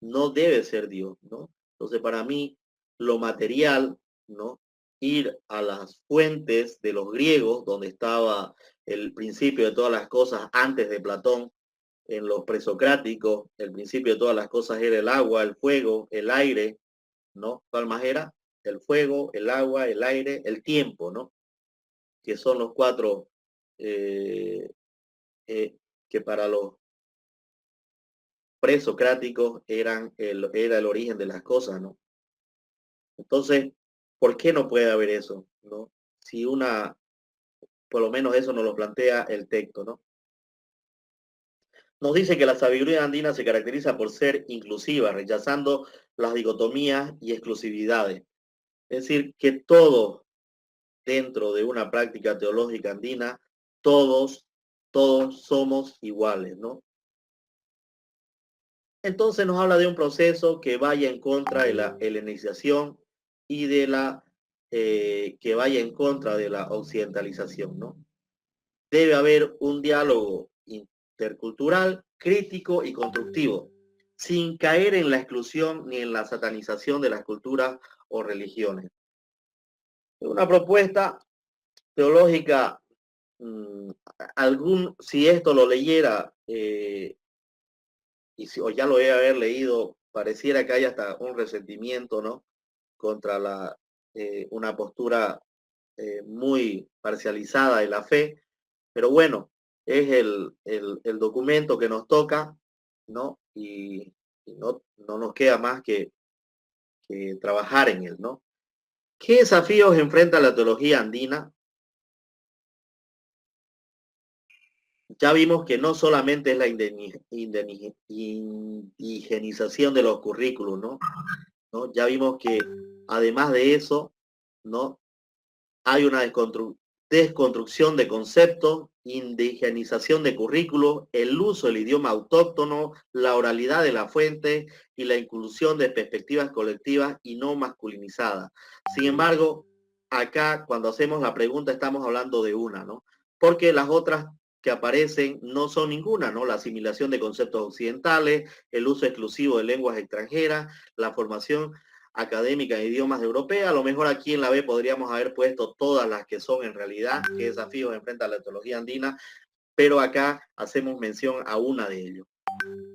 no debe ser Dios, ¿no? Entonces para mí lo material, ¿no? Ir a las fuentes de los griegos, donde estaba el principio de todas las cosas antes de Platón, en los presocráticos, el principio de todas las cosas era el agua, el fuego, el aire, ¿no? ¿Cuál más era? El fuego, el agua, el aire, el tiempo, ¿no? Que son los cuatro que para los presocráticos era el origen de las cosas, ¿no? Entonces, ¿por qué no puede haber eso, ¿no? Si una Por lo menos eso nos lo plantea el texto, ¿no? Nos dice que la sabiduría andina se caracteriza por ser inclusiva, rechazando las dicotomías y exclusividades. Es decir, que todos dentro de una práctica teológica andina, todos somos iguales, ¿no? Entonces nos habla de un proceso que vaya en contra de la helenización y de la que vaya en contra de la occidentalización, ¿no? Debe haber un diálogo intercultural, crítico y constructivo, sin caer en la exclusión ni en la satanización de las culturas o religiones. Una propuesta teológica, si esto lo leyera, o ya lo he haber leído, pareciera que hay hasta un resentimiento, ¿no? Contra una postura muy parcializada de la fe, pero bueno, es el documento que nos toca, ¿no? Y no nos queda más que trabajar en él, ¿no? ¿Qué desafíos enfrenta la teología andina? Ya vimos que no solamente es la indigenización de los currículos, ¿no? Ya vimos que además de eso, ¿no? Hay una desconstrucción de conceptos, indigenización de currículos, el uso del idioma autóctono, la oralidad de la fuente y la inclusión de perspectivas colectivas y no masculinizadas. Sin embargo, acá cuando hacemos la pregunta estamos hablando de una, ¿no? Porque las otras que aparecen no son ninguna, ¿no? La asimilación de conceptos occidentales, el uso exclusivo de lenguas extranjeras, la formación académica en idiomas europeos. A lo mejor aquí en la B podríamos haber puesto todas las que son en realidad, qué desafíos enfrenta la teología andina, pero acá hacemos mención a una de ellos.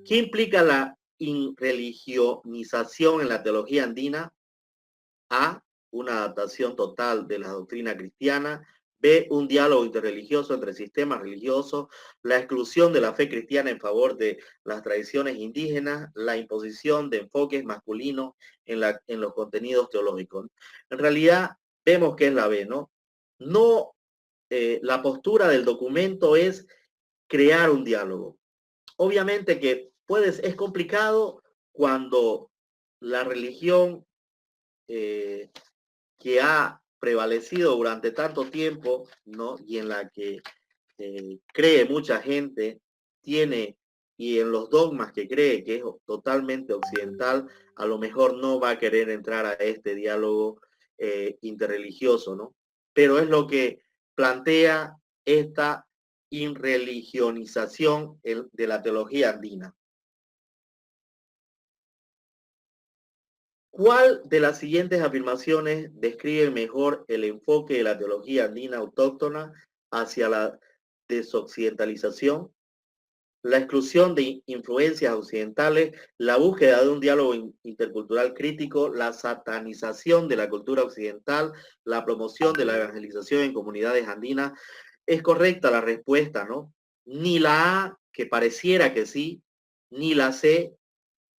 ¿Qué implica la religionización en la teología andina? A, una adaptación total de la doctrina cristiana. B, un diálogo interreligioso entre sistemas religiosos, la exclusión de la fe cristiana en favor de las tradiciones indígenas, la imposición de enfoques masculinos en los contenidos teológicos. En realidad, vemos que es la B, ¿no? No, la postura del documento es crear un diálogo. Obviamente que es complicado cuando la religión que ha prevalecido durante tanto tiempo, ¿no? Y en la que cree mucha gente, y en los dogmas que cree que es totalmente occidental, a lo mejor no va a querer entrar a este diálogo interreligioso, ¿no? Pero es lo que plantea esta irreligionización de la teología andina. ¿Cuál de las siguientes afirmaciones describe mejor el enfoque de la teología andina autóctona hacia la desoccidentalización, la exclusión de influencias occidentales, la búsqueda de un diálogo intercultural crítico, la satanización de la cultura occidental, la promoción de la evangelización en comunidades andinas? Es correcta la respuesta, ¿no? Ni la A, que pareciera que sí, ni la C,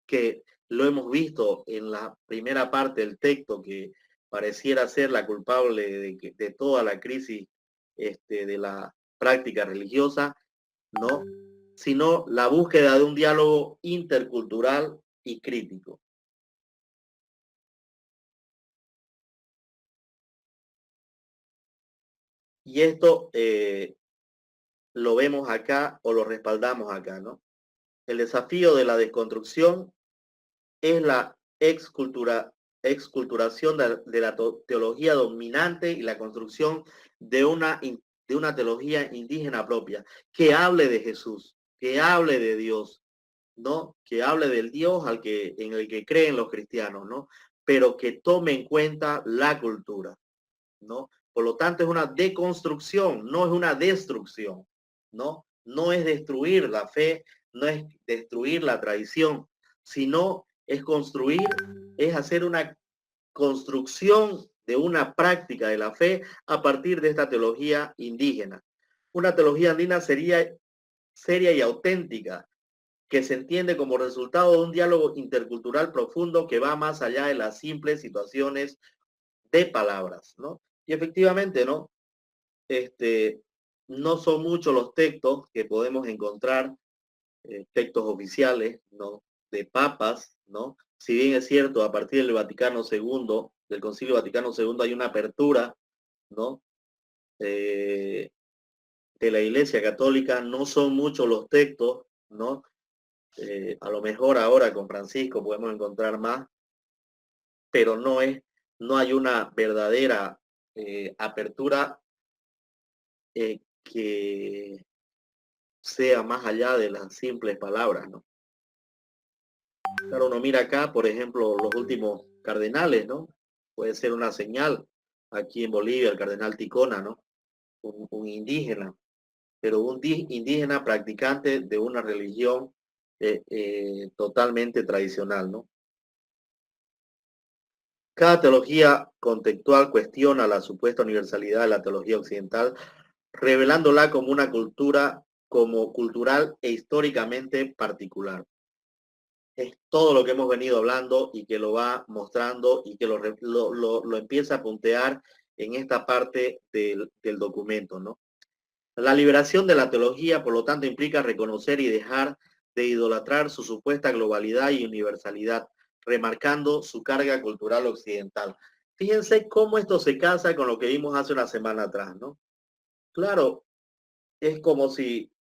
que lo hemos visto en la primera parte del texto, que pareciera ser la culpable de toda la crisis de la práctica religiosa, ¿no? Sino la búsqueda de un diálogo intercultural y crítico. Y esto lo vemos acá o lo respaldamos acá, ¿no? El desafío de la desconstrucción es la exculturación de la teología dominante y la construcción de una teología indígena propia, que hable de Jesús, que hable de Dios, ¿no? Que hable del Dios en el que creen los cristianos, ¿no? Pero que tome en cuenta la cultura, ¿no? Por lo tanto, es una deconstrucción, no es una destrucción, ¿no? No es destruir la fe, no es destruir la tradición, sino es construir, es hacer una construcción de una práctica de la fe a partir de esta teología indígena. Una teología andina sería seria y auténtica, que se entiende como resultado de un diálogo intercultural profundo que va más allá de las simples situaciones de palabras, ¿no? Y efectivamente, ¿no? no son muchos los textos que podemos encontrar, textos oficiales, ¿no? De papas, ¿no? Si bien es cierto, a partir del Vaticano II, del Concilio Vaticano II, hay una apertura, ¿no? De la Iglesia Católica, no son muchos los textos, ¿no? A lo mejor ahora con Francisco podemos encontrar más, pero no hay una verdadera apertura que sea más allá de las simples palabras, ¿no? Claro, uno mira acá, por ejemplo, los últimos cardenales, ¿no? Puede ser una señal. Aquí en Bolivia, el cardenal Ticona, ¿no? Un indígena, pero un indígena practicante de una religión totalmente tradicional, ¿no? Cada teología contextual cuestiona la supuesta universalidad de la teología occidental, revelándola como una cultura, como cultural e históricamente particular. Es todo lo que hemos venido hablando y que lo va mostrando y que lo empieza a puntear en esta parte del documento, ¿no? La liberación de la teología, por lo tanto, implica reconocer y dejar de idolatrar su supuesta globalidad y universalidad, remarcando su carga cultural occidental. Fíjense cómo esto se casa con lo que vimos hace una semana atrás, ¿no? Claro, es como si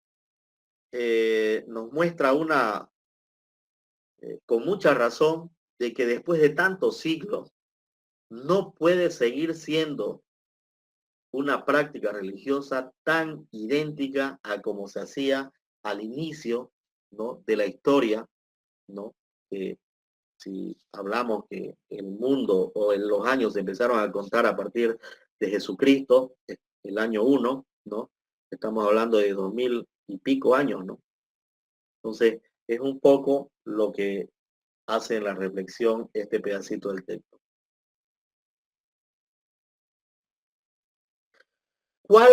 nos muestra con mucha razón, de que después de tantos siglos no puede seguir siendo una práctica religiosa tan idéntica a como se hacía al inicio, ¿no? De la historia, ¿no? Si hablamos que el mundo o en los años se empezaron a contar a partir de Jesucristo, el año 1, ¿no? Estamos hablando de 2000 y pico años, ¿no? Entonces, es un poco lo que hace en la reflexión este pedacito del texto. ¿Cuál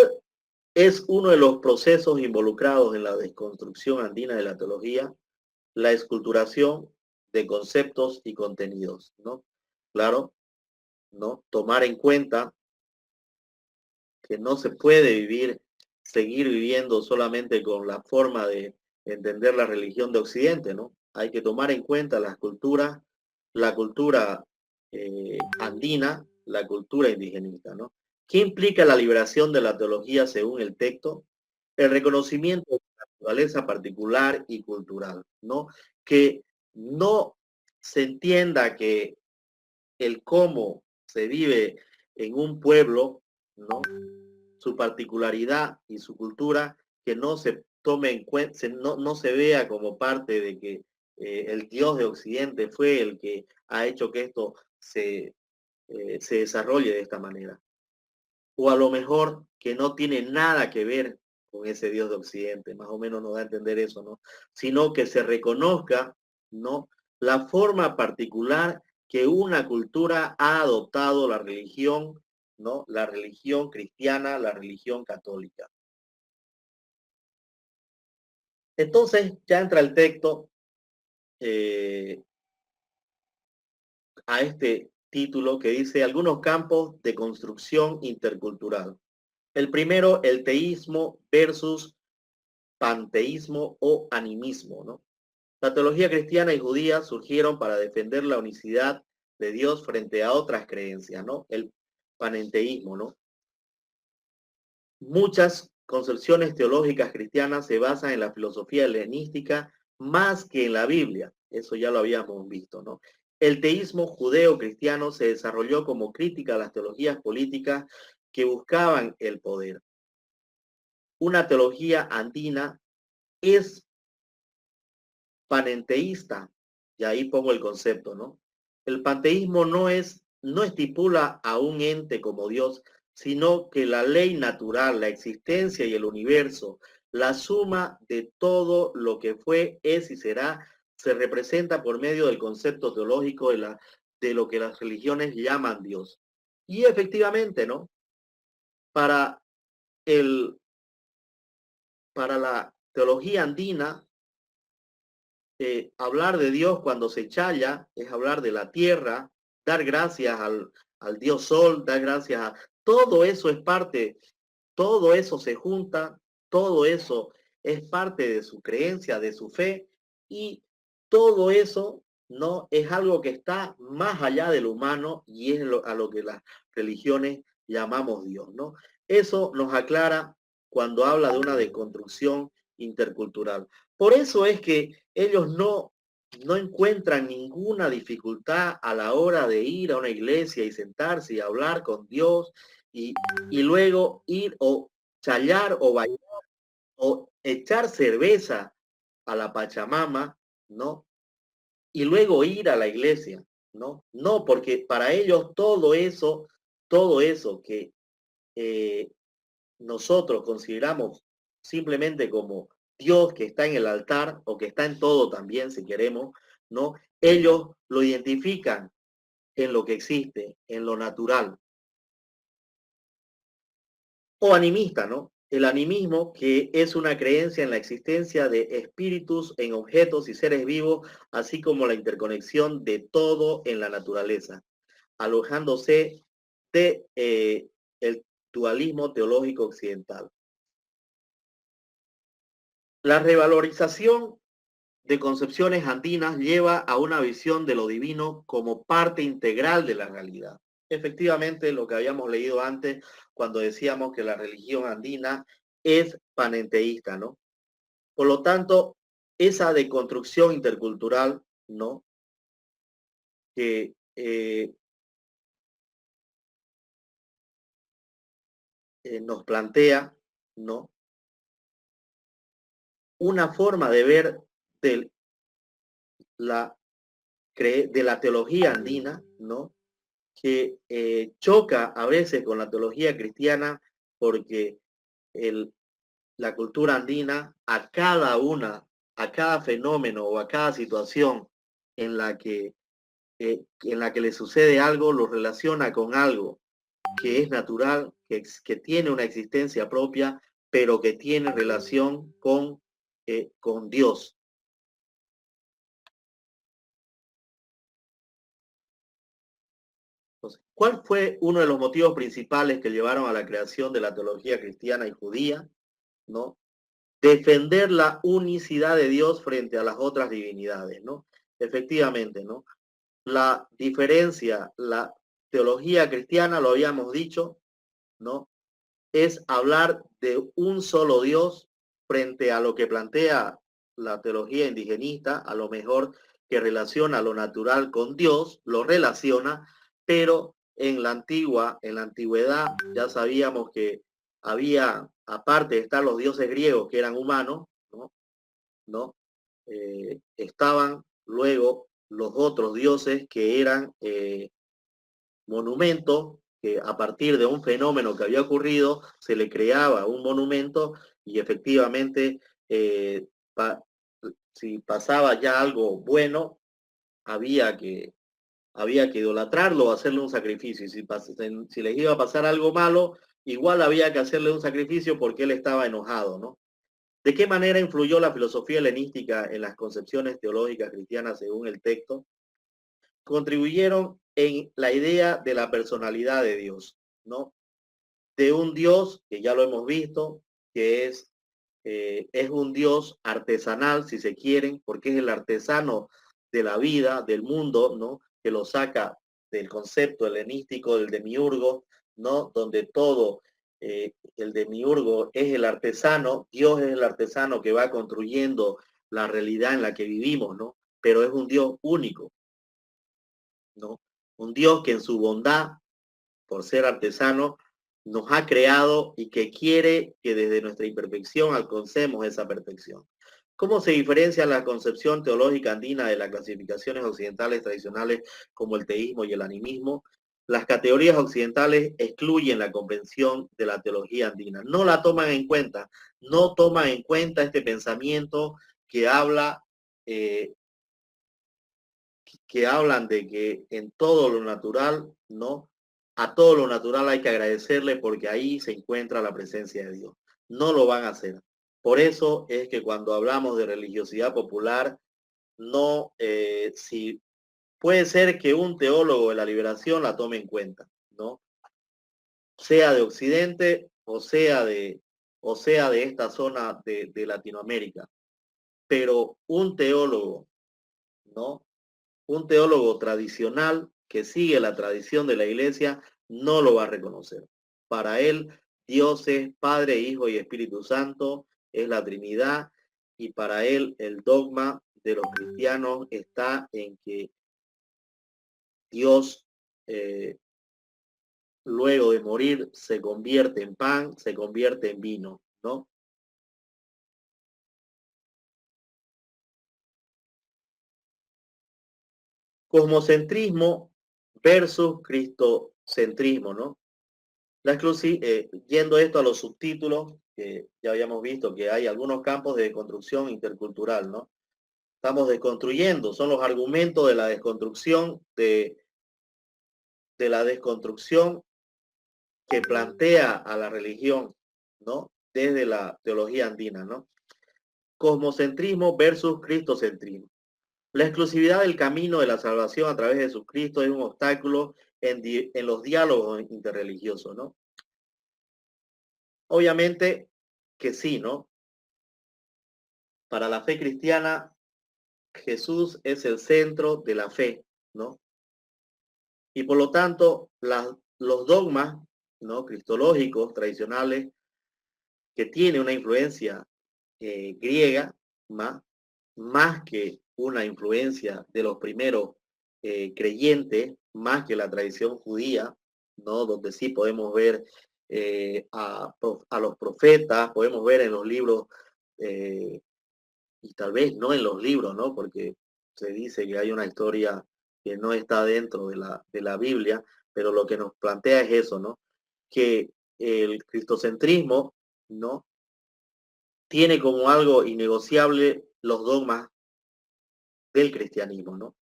es uno de los procesos involucrados en la desconstrucción andina de la teología? La esculturación de conceptos y contenidos, ¿no? Claro, ¿no? Tomar en cuenta que no se puede seguir viviendo solamente con la forma de entender la religión de Occidente, ¿no? Hay que tomar en cuenta la cultura andina, la cultura indigenista, ¿no? ¿Qué implica la liberación de la teología según el texto? El reconocimiento de la naturaleza particular y cultural, ¿no? Que no se entienda que el cómo se vive en un pueblo, ¿no? Su particularidad y su cultura, que no se tome en cuenta, no se vea como parte de que el Dios de Occidente fue el que ha hecho que esto se desarrolle de esta manera. O a lo mejor que no tiene nada que ver con ese Dios de Occidente, más o menos nos da a entender eso, ¿no? Sino que se reconozca, ¿no? La forma particular que una cultura ha adoptado la religión, ¿no? La religión cristiana, la religión católica. Entonces ya entra el texto a este título que dice algunos campos de construcción intercultural. El primero, el teísmo versus panteísmo o animismo, ¿no? La teología cristiana y judía surgieron para defender la unicidad de Dios frente a otras creencias, ¿no? El panenteísmo, ¿no? Muchas concepciones teológicas cristianas se basan en la filosofía helenística más que en la Biblia. Eso ya lo habíamos visto, ¿no? El teísmo judeo-cristiano se desarrolló como crítica a las teologías políticas que buscaban el poder. Una teología andina es panenteísta, y ahí pongo el concepto, ¿no? El panteísmo no estipula a un ente como Dios, sino que la ley natural, la existencia y el universo, la suma de todo lo que fue, es y será, se representa por medio del concepto teológico de lo que las religiones llaman Dios. Y efectivamente, ¿no? Para la teología andina, hablar de Dios cuando se challa es hablar de la tierra, dar gracias al Dios Sol, dar gracias a... Todo eso es parte todo eso se junta, todo eso es parte de su creencia, de su fe, y todo eso no es algo que está más allá del humano y es a lo que las religiones llamamos Dios, ¿no? Eso nos aclara cuando habla de una deconstrucción intercultural. Por eso es que ellos no encuentran ninguna dificultad a la hora de ir a una iglesia y sentarse y hablar con Dios y luego ir o chayar o bailar o echar cerveza a la Pachamama, ¿no? Y luego ir a la iglesia, ¿no? No, porque para ellos todo eso que nosotros consideramos simplemente como Dios que está en el altar o que está en todo también, si queremos, ¿no? Ellos lo identifican en lo que existe, en lo natural. O animista, ¿no? El animismo, que es una creencia en la existencia de espíritus en objetos y seres vivos, así como la interconexión de todo en la naturaleza, alojándose de el dualismo teológico occidental. La revalorización de concepciones andinas lleva a una visión de lo divino como parte integral de la realidad. Efectivamente, lo que habíamos leído antes cuando decíamos que la religión andina es panenteísta, ¿no? Por lo tanto, esa deconstrucción intercultural, ¿no? Que nos plantea, ¿no? Una forma de ver de de la teología andina, ¿no? Que choca a veces con la teología cristiana porque la cultura andina a cada fenómeno o a cada situación en la que le sucede algo, lo relaciona con algo que es natural, que tiene una existencia propia, pero que tiene relación con Dios. Entonces, ¿cuál fue uno de los motivos principales que llevaron a la creación de la teología cristiana y judía? ¿No? Defender la unicidad de Dios frente a las otras divinidades, ¿no? Efectivamente, ¿no? La diferencia, la teología cristiana, lo habíamos dicho, ¿no? Es hablar de un solo Dios frente a lo que plantea la teología indigenista, a lo mejor que relaciona lo natural con Dios, lo relaciona, pero en la antigüedad, ya sabíamos que había, aparte de estar los dioses griegos que eran humanos, ¿no? Estaban luego los otros dioses que eran monumentos, que a partir de un fenómeno que había ocurrido se le creaba un monumento y efectivamente si pasaba ya algo bueno, había que, había que idolatrarlo o hacerle un sacrificio. Y si les iba a pasar algo malo, igual había que hacerle un sacrificio porque él estaba enojado, ¿no? ¿De qué manera influyó la filosofía helenística en las concepciones teológicas cristianas según el texto? Contribuyeron en la idea de la personalidad de Dios, ¿no? De un Dios que ya lo hemos visto, que es un Dios artesanal, si se quieren, porque es el artesano de la vida, del mundo, ¿no? Que lo saca del concepto helenístico del demiurgo, ¿no? Donde todo, el demiurgo es el artesano, Dios es el artesano que va construyendo la realidad en la que vivimos, ¿no? Pero es un Dios único, ¿no? Un Dios que en su bondad, por ser artesano, nos ha creado y que quiere que desde nuestra imperfección alcancemos esa perfección. ¿Cómo se diferencia la concepción teológica andina de las clasificaciones occidentales tradicionales como el teísmo y el animismo? Las categorías occidentales excluyen la comprensión de la teología andina, no la toman en cuenta, no toman en cuenta este pensamiento que habla que hablan de que en todo lo natural, ¿no? A todo lo natural hay que agradecerle porque ahí se encuentra la presencia de Dios. No lo van a hacer. Por eso es que cuando hablamos de religiosidad popular, no, si puede ser que un teólogo de la liberación la tome en cuenta, ¿no? Sea de Occidente o sea de esta zona de Latinoamérica. Pero un teólogo, ¿no? Un teólogo tradicional que sigue la tradición de la iglesia no lo va a reconocer. Para él, Dios es Padre, Hijo y Espíritu Santo, es la Trinidad, y para él el dogma de los cristianos está en que Dios, luego de morir, se convierte en pan, se convierte en vino, ¿no? Cosmocentrismo versus cristocentrismo, ¿no? Yendo esto a los subtítulos, que ya habíamos visto que hay algunos campos de construcción intercultural, ¿no? Estamos desconstruyendo, son los argumentos de la desconstrucción, de la desconstrucción que plantea a la religión, ¿no? Desde la teología andina, ¿no? Cosmocentrismo versus cristocentrismo. La exclusividad del camino de la salvación a través de Jesucristo es un obstáculo en los diálogos interreligiosos, ¿no? Obviamente que sí, ¿no? Para la fe cristiana, Jesús es el centro de la fe, ¿no? Y por lo tanto, los dogmas, ¿no? Cristológicos tradicionales que tiene una influencia griega, más que una influencia de los primeros creyentes, más que la tradición judía, ¿no? Donde sí podemos ver a los profetas, podemos ver en los libros, y tal vez no en los libros, ¿no? Porque se dice que hay una historia que no está dentro de la Biblia, pero lo que nos plantea es eso, ¿no? Que el cristocentrismo, ¿no? Tiene como algo innegociable los dogmas del cristianismo, ¿no?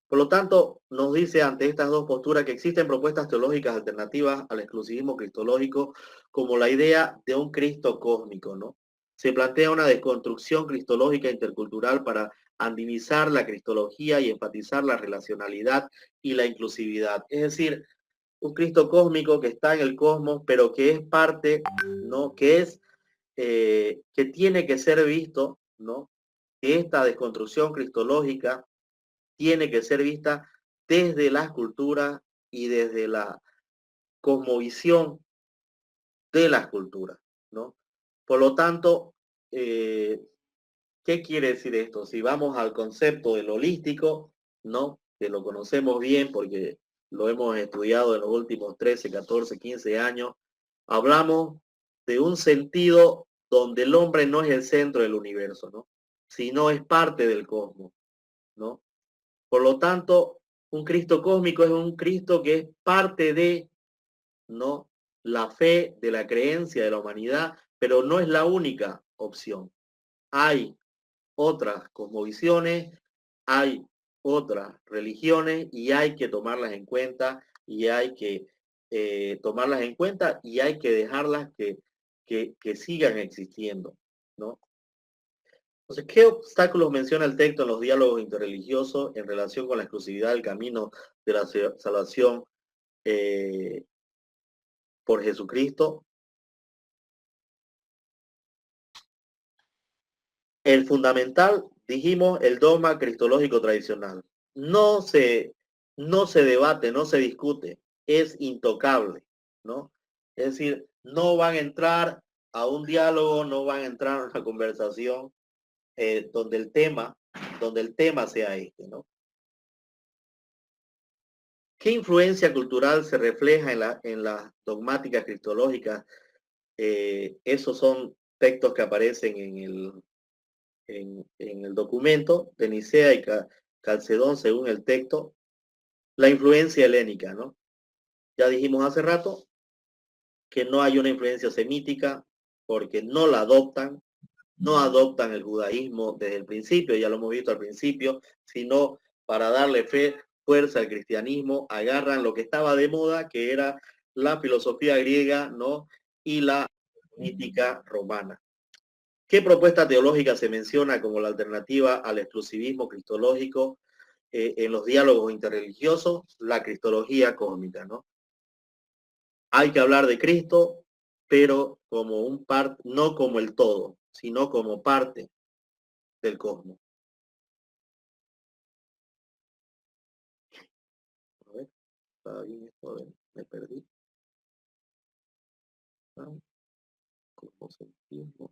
Por lo tanto, nos dice ante estas dos posturas que existen propuestas teológicas alternativas al exclusivismo cristológico, como la idea de un Cristo cósmico, ¿no? Se plantea una desconstrucción cristológica intercultural para andinizar la cristología y enfatizar la relacionalidad y la inclusividad. Es decir, un Cristo cósmico que está en el cosmos, pero que es parte, ¿no? Que tiene que ser visto, ¿no? Que esta desconstrucción cristológica tiene que ser vista desde las culturas y desde la cosmovisión de las culturas, ¿no? Por lo tanto, ¿qué quiere decir esto? Si vamos al concepto del holístico, ¿no? Que lo conocemos bien porque lo hemos estudiado en los últimos 13, 14, 15 años, hablamos de un sentido donde el hombre no es el centro del universo, ¿no? Sino es parte del cosmos, ¿no? Por lo tanto, un Cristo cósmico es un Cristo que es parte de, ¿no? La fe, de la creencia de la humanidad, pero no es la única opción. Hay otras cosmovisiones, hay otras religiones y hay que tomarlas en cuenta y hay que tomarlas en cuenta y hay que dejarlas que sigan existiendo, ¿no? Entonces, ¿qué obstáculos menciona el texto en los diálogos interreligiosos en relación con la exclusividad del camino de la salvación por Jesucristo? El fundamental, dijimos, el dogma cristológico tradicional. No se, no se debate, no se discute, es intocable, ¿no? Es decir, no van a entrar a un diálogo, no van a entrar a una conversación donde el tema sea este, ¿no? ¿Qué influencia cultural se refleja en las dogmáticas cristológicas? Esos son textos que aparecen en el documento de Nicea y Calcedón, según el texto. La influencia helénica, ¿no? Ya dijimos hace rato que no hay una influencia semítica porque no la adoptan, no adoptan el judaísmo desde el principio, ya lo hemos visto al principio, sino para darle fuerza al cristianismo, agarran lo que estaba de moda, que era la filosofía griega, ¿no? Y la mítica romana. ¿Qué propuesta teológica se menciona como la alternativa al exclusivismo cristológico en los diálogos interreligiosos? La cristología cósmica, ¿no? Hay que hablar de Cristo, pero como no como el todo, sino como parte del cosmos. A ver, estaba bien esto, a ver, me perdí. Cosmocentrismo.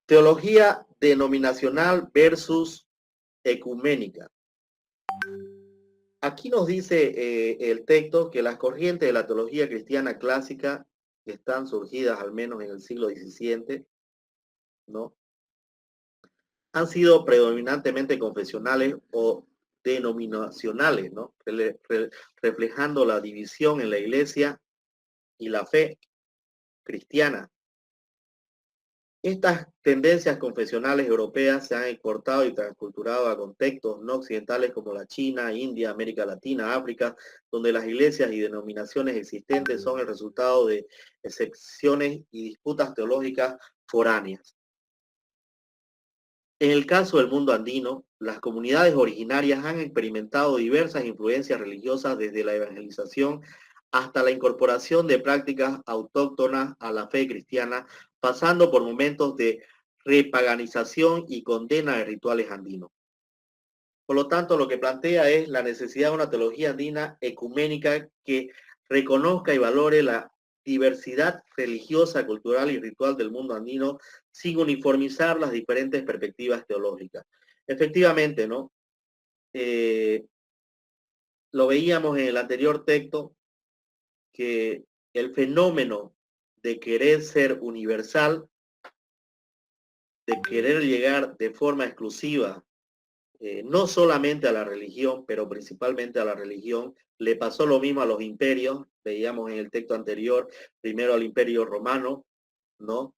Teología denominacional versus ecuménica. Aquí nos dice el texto que las corrientes de la teología cristiana clásica que están surgidas al menos en el siglo XVII, ¿no? Han sido predominantemente confesionales o denominacionales, ¿no? Reflejando la división en la iglesia y la fe cristiana. Estas tendencias confesionales europeas se han exportado y transculturado a contextos no occidentales como la China, India, América Latina, África, donde las iglesias y denominaciones existentes son el resultado de excepciones y disputas teológicas foráneas. En el caso del mundo andino, las comunidades originarias han experimentado diversas influencias religiosas desde la evangelización hasta la incorporación de prácticas autóctonas a la fe cristiana, pasando por momentos de repaganización y condena de rituales andinos. Por lo tanto, lo que plantea es la necesidad de una teología andina ecuménica que reconozca y valore la diversidad religiosa, cultural y ritual del mundo andino sin uniformizar las diferentes perspectivas teológicas. Efectivamente, ¿no? Lo veíamos en el anterior texto, que el fenómeno de querer ser universal, de querer llegar de forma exclusiva, no solamente a la religión, pero principalmente a la religión, le pasó lo mismo a los imperios, veíamos en el texto anterior, primero al imperio romano, ¿no?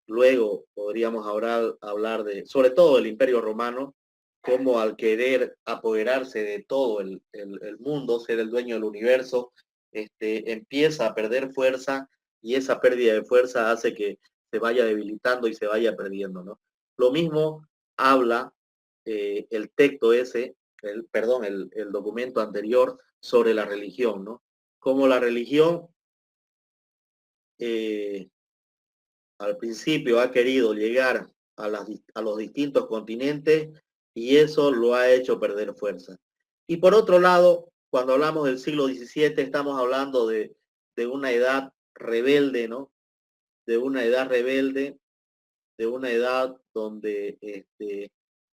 Luego podríamos hablar de, sobre todo el imperio romano, como al querer apoderarse de todo el mundo, ser el dueño del universo, empieza a perder fuerza y esa pérdida de fuerza hace que se vaya debilitando y se vaya perdiendo, ¿no? Lo mismo habla el texto ese, el documento anterior sobre la religión, ¿no? Como la religión al principio ha querido llegar a los distintos continentes y eso lo ha hecho perder fuerza. Y por otro lado, cuando hablamos del siglo XVII, estamos hablando de una edad rebelde, ¿no? De una edad rebelde, de una edad donde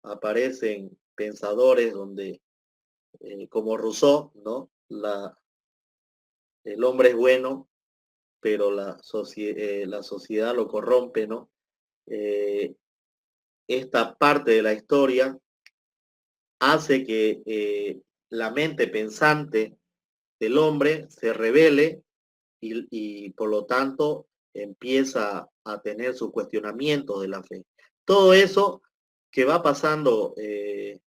aparecen pensadores, donde, como Rousseau, ¿no? El hombre es bueno, pero la sociedad lo corrompe, ¿no? Esta parte de la historia hace que la mente pensante del hombre se revele y por lo tanto empieza a tener sus cuestionamientos de la fe. Todo eso que va pasando, que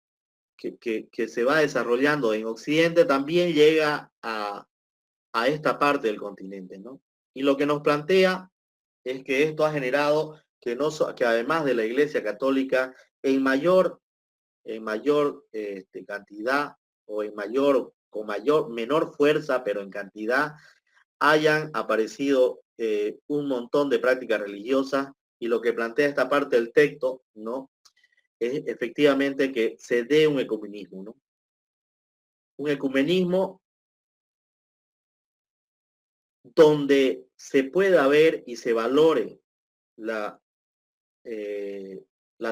se va desarrollando en Occidente, también llega a esta parte del continente, ¿no? Y lo que nos plantea es que esto ha generado que además de la Iglesia Católica, en mayor cantidad o menor fuerza, pero en cantidad, hayan aparecido un montón de prácticas religiosas y lo que plantea esta parte del texto, ¿no? Es efectivamente que se dé un ecumenismo, ¿no? Un ecumenismo donde se pueda ver y se valore la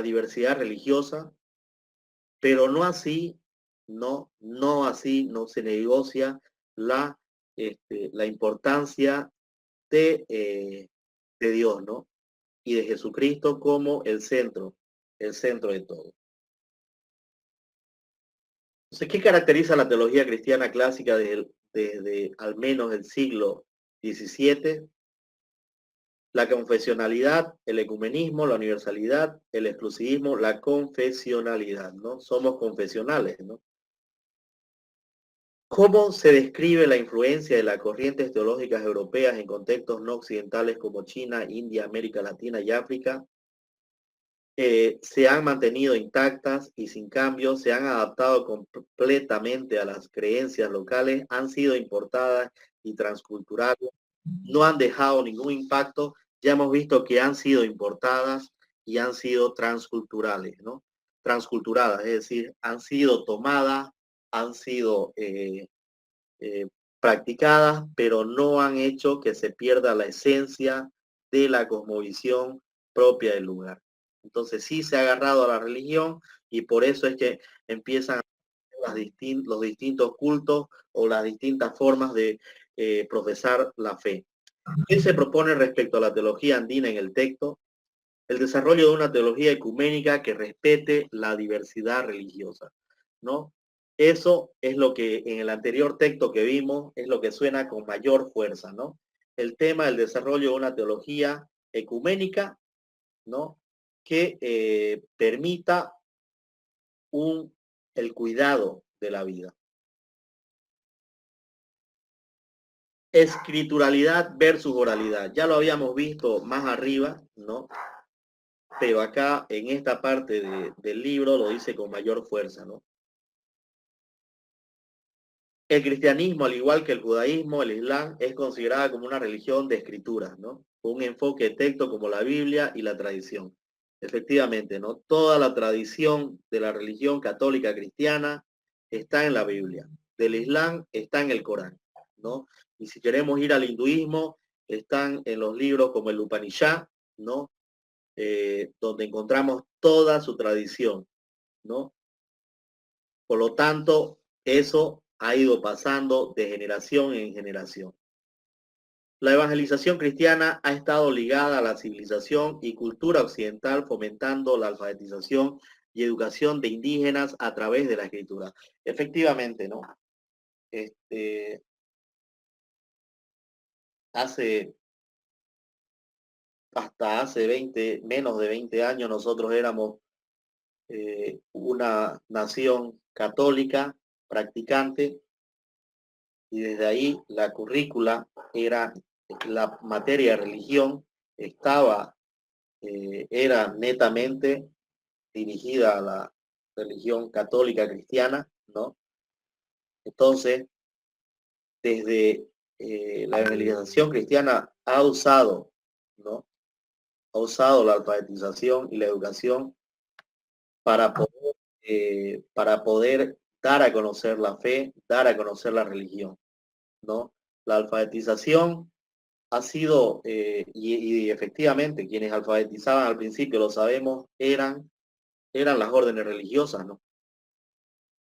diversidad religiosa, pero no así, no se negocia la importancia de Dios, ¿no? Y de Jesucristo como el centro de todo. Entonces, ¿qué caracteriza la teología cristiana clásica desde al menos el siglo XVII? La confesionalidad, el ecumenismo, la universalidad, el exclusivismo, la confesionalidad, ¿no? Somos confesionales, ¿no? ¿Cómo se describe la influencia de las corrientes teológicas europeas en contextos no occidentales como China, India, América Latina y África? se han mantenido intactas y sin cambio, se han adaptado completamente a las creencias locales, han sido importadas y transculturales, no han dejado ningún impacto. Ya hemos visto que han sido importadas y han sido transculturales, ¿no? Transculturadas, es decir, han sido tomadas, han sido practicadas, pero no han hecho que se pierda la esencia de la cosmovisión propia del lugar. Entonces sí se ha agarrado a la religión y por eso es que empiezan los distintos cultos o las distintas formas de profesar la fe. ¿Qué se propone respecto a la teología andina en el texto? El desarrollo de una teología ecuménica que respete la diversidad religiosa, ¿no? Eso es lo que en el anterior texto que vimos es lo que suena con mayor fuerza, ¿no? El tema del desarrollo de una teología ecuménica, ¿no? Que permita el cuidado de la vida. Escrituralidad versus oralidad. Ya lo habíamos visto más arriba, ¿no? Pero acá en esta parte del libro lo dice con mayor fuerza, ¿no? El cristianismo, al igual que el judaísmo, el islam, es considerada como una religión de escrituras, ¿no? Con un enfoque texto como la Biblia y la tradición. Efectivamente, ¿no? Toda la tradición de la religión católica cristiana está en la Biblia. Del islam está en el Corán, ¿no? Y si queremos ir al hinduismo, están en los libros como el Upanishad, ¿no? Donde encontramos toda su tradición, ¿no? Por lo tanto, eso ha ido pasando de generación en generación. La evangelización cristiana ha estado ligada a la civilización y cultura occidental, fomentando la alfabetización y educación de indígenas a través de la escritura. Efectivamente, ¿no? Hasta hace menos de 20 años nosotros éramos una nación católica practicante y desde ahí la currícula era la materia de religión, era netamente dirigida a la religión católica cristiana, ¿no? Entonces, desde la evangelización cristiana ha usado, ¿no? Ha usado la alfabetización y la educación para poder dar a conocer la fe, dar a conocer la religión, ¿no? La alfabetización ha sido, y efectivamente, quienes alfabetizaban al principio, lo sabemos, eran las órdenes religiosas, ¿no?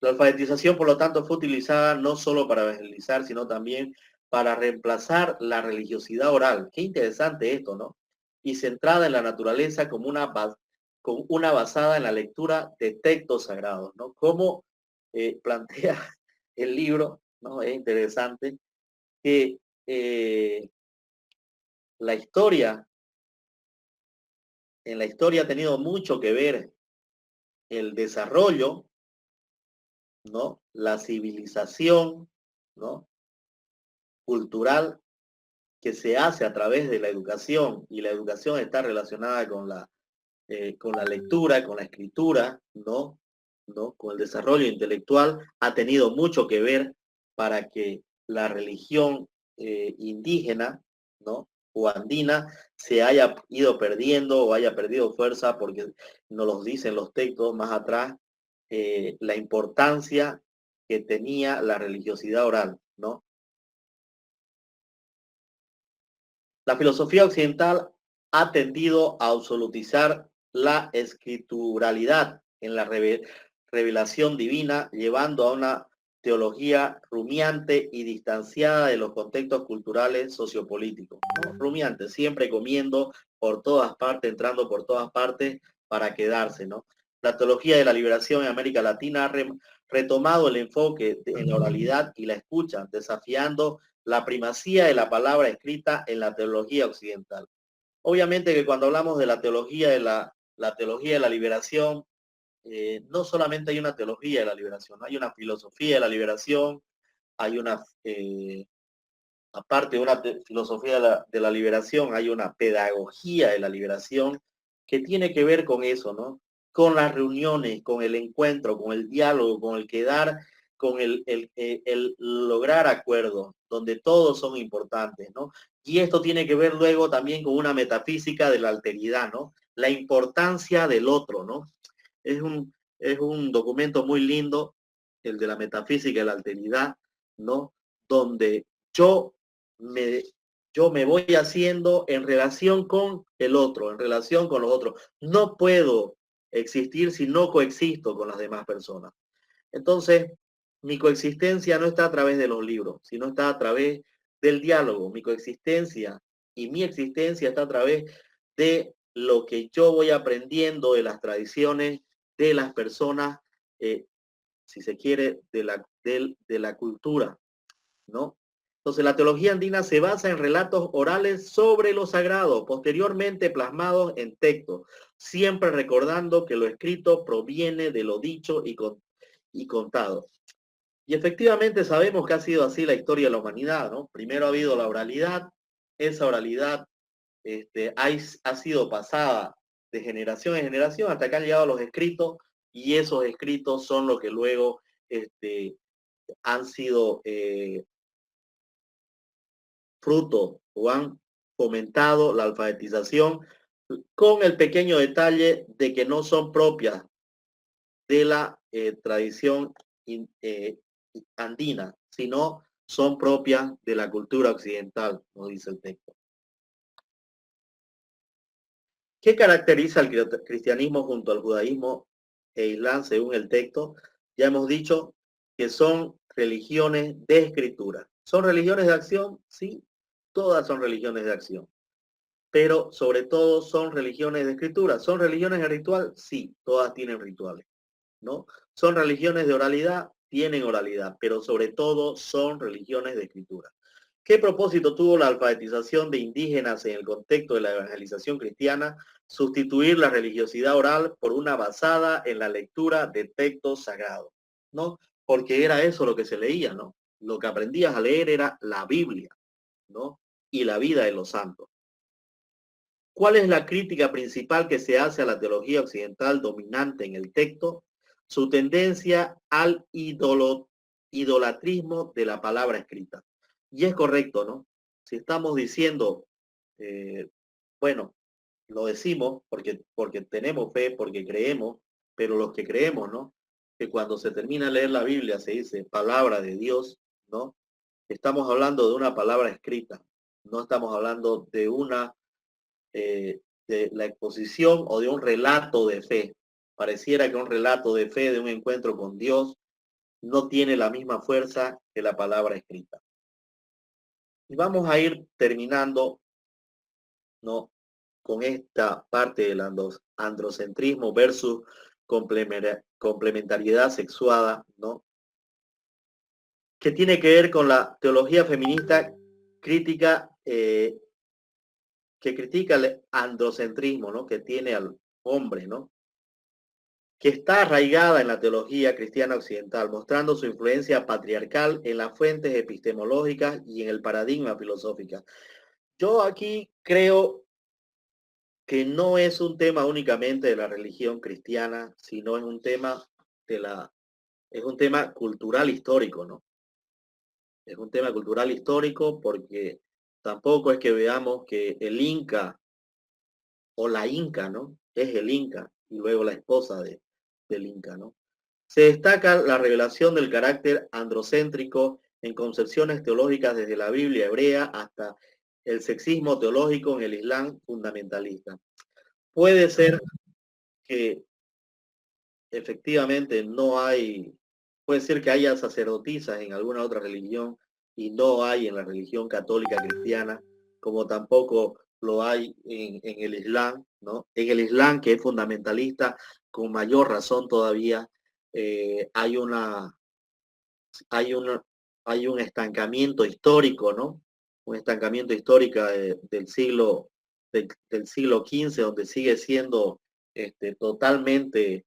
La alfabetización, por lo tanto, fue utilizada no solo para evangelizar, sino también para reemplazar la religiosidad oral. Qué interesante esto, ¿no? Y centrada en la naturaleza como con una basada en la lectura de textos sagrados, ¿no? Como plantea el libro, ¿no? Es interesante que la historia, en la historia ha tenido mucho que ver el desarrollo, ¿no? La civilización, ¿no? Cultural que se hace a través de la educación, y la educación está relacionada con la lectura, con la escritura, ¿no? ¿No? Con el desarrollo intelectual, ha tenido mucho que ver para que la religión indígena, ¿no? O andina se haya ido perdiendo o haya perdido fuerza, porque nos lo dicen los textos más atrás, la importancia que tenía la religiosidad oral, ¿no? La filosofía occidental ha tendido a absolutizar la escrituralidad en la revelación divina, llevando a una teología rumiante y distanciada de los contextos culturales sociopolíticos, ¿no? Rumiante, siempre comiendo por todas partes, entrando por todas partes para quedarse, ¿no? La teología de la liberación en América Latina ha retomado el enfoque en la oralidad y la escucha, desafiando la primacía de la palabra escrita en la teología occidental. Obviamente que cuando hablamos de la teología de la teología de la liberación, no solamente hay una teología de la liberación, hay una filosofía de la liberación, hay una, aparte de una filosofía de la liberación, hay una pedagogía de la liberación, que tiene que ver con eso, ¿no? Con las reuniones, con el encuentro, con el diálogo, con el quedar, con el lograr acuerdos, donde todos son importantes, ¿no? Y esto tiene que ver luego también con una metafísica de la alteridad, ¿no? La importancia del otro, ¿no? Es un documento muy lindo, el de la metafísica de la alteridad, ¿no? Donde yo me, yo me voy haciendo en relación con el otro, en relación con los otros. No puedo existir si no coexisto con las demás personas. Entonces, mi coexistencia no está a través de los libros, sino está a través del diálogo. Mi coexistencia y mi existencia está a través de lo que yo voy aprendiendo de las tradiciones de las personas, si se quiere, de la cultura, ¿no? Entonces, la teología andina se basa en relatos orales sobre lo sagrado, posteriormente plasmados en texto, siempre recordando que lo escrito proviene de lo dicho y contado. Y efectivamente sabemos que ha sido así la historia de la humanidad, ¿no? Primero ha habido la oralidad, esa oralidad ha sido pasada de generación en generación hasta que han llegado los escritos, y esos escritos son los que luego han sido fruto o han fomentado la alfabetización, con el pequeño detalle de que no son propias de la tradición andina, sino son propias de la cultura occidental, nos dice el texto. ¿Qué caracteriza el cristianismo junto al judaísmo e islam según el texto? Ya hemos dicho que son religiones de escritura. ¿Son religiones de acción? Sí, todas son religiones de acción. Pero sobre todo son religiones de escritura. ¿Son religiones de ritual? Sí, todas tienen rituales, ¿no? ¿Son religiones de oralidad? Tienen oralidad, pero sobre todo son religiones de escritura. ¿Qué propósito tuvo la alfabetización de indígenas en el contexto de la evangelización cristiana? Sustituir la religiosidad oral por una basada en la lectura de textos sagrados, ¿no? Porque era eso lo que se leía, ¿no? Lo que aprendías a leer era la Biblia, ¿no? Y la vida de los santos. ¿Cuál es la crítica principal que se hace a la teología occidental dominante en el texto? Su tendencia al idolatrismo de la palabra escrita. Y es correcto, ¿no? Si estamos diciendo, bueno, lo decimos porque tenemos fe, porque creemos, pero los que creemos, ¿no? Que cuando se termina de leer la Biblia se dice palabra de Dios, ¿no? Estamos hablando de una palabra escrita, no estamos hablando de una de la exposición o de un relato de fe. Pareciera que un relato de fe, de un encuentro con Dios, no tiene la misma fuerza que la palabra escrita. Y vamos a ir terminando, ¿no? Con esta parte del androcentrismo versus complementariedad sexuada, ¿no? Que tiene que ver con la teología feminista crítica, que critica el androcentrismo, ¿no? Que tiene al hombre, ¿no? Que está arraigada en la teología cristiana occidental, mostrando su influencia patriarcal en las fuentes epistemológicas y en el paradigma filosófico. Yo aquí creo que no es un tema únicamente de la religión cristiana, sino es un tema es un tema cultural histórico, ¿no? Es un tema cultural histórico porque tampoco es que veamos que el Inca o la Inca, ¿no? Es el Inca y luego la esposa del Inca, ¿no? Se destaca la revelación del carácter androcéntrico en concepciones teológicas desde la Biblia hebrea hasta el sexismo teológico en el Islam fundamentalista. Puede ser que efectivamente puede ser que haya sacerdotisas en alguna otra religión y no hay en la religión católica cristiana, como tampoco lo hay en el Islam, ¿no? En el Islam, que es fundamentalista, con mayor razón todavía, hay hay un estancamiento histórico, ¿no? Un estancamiento histórico del siglo XV, donde sigue siendo totalmente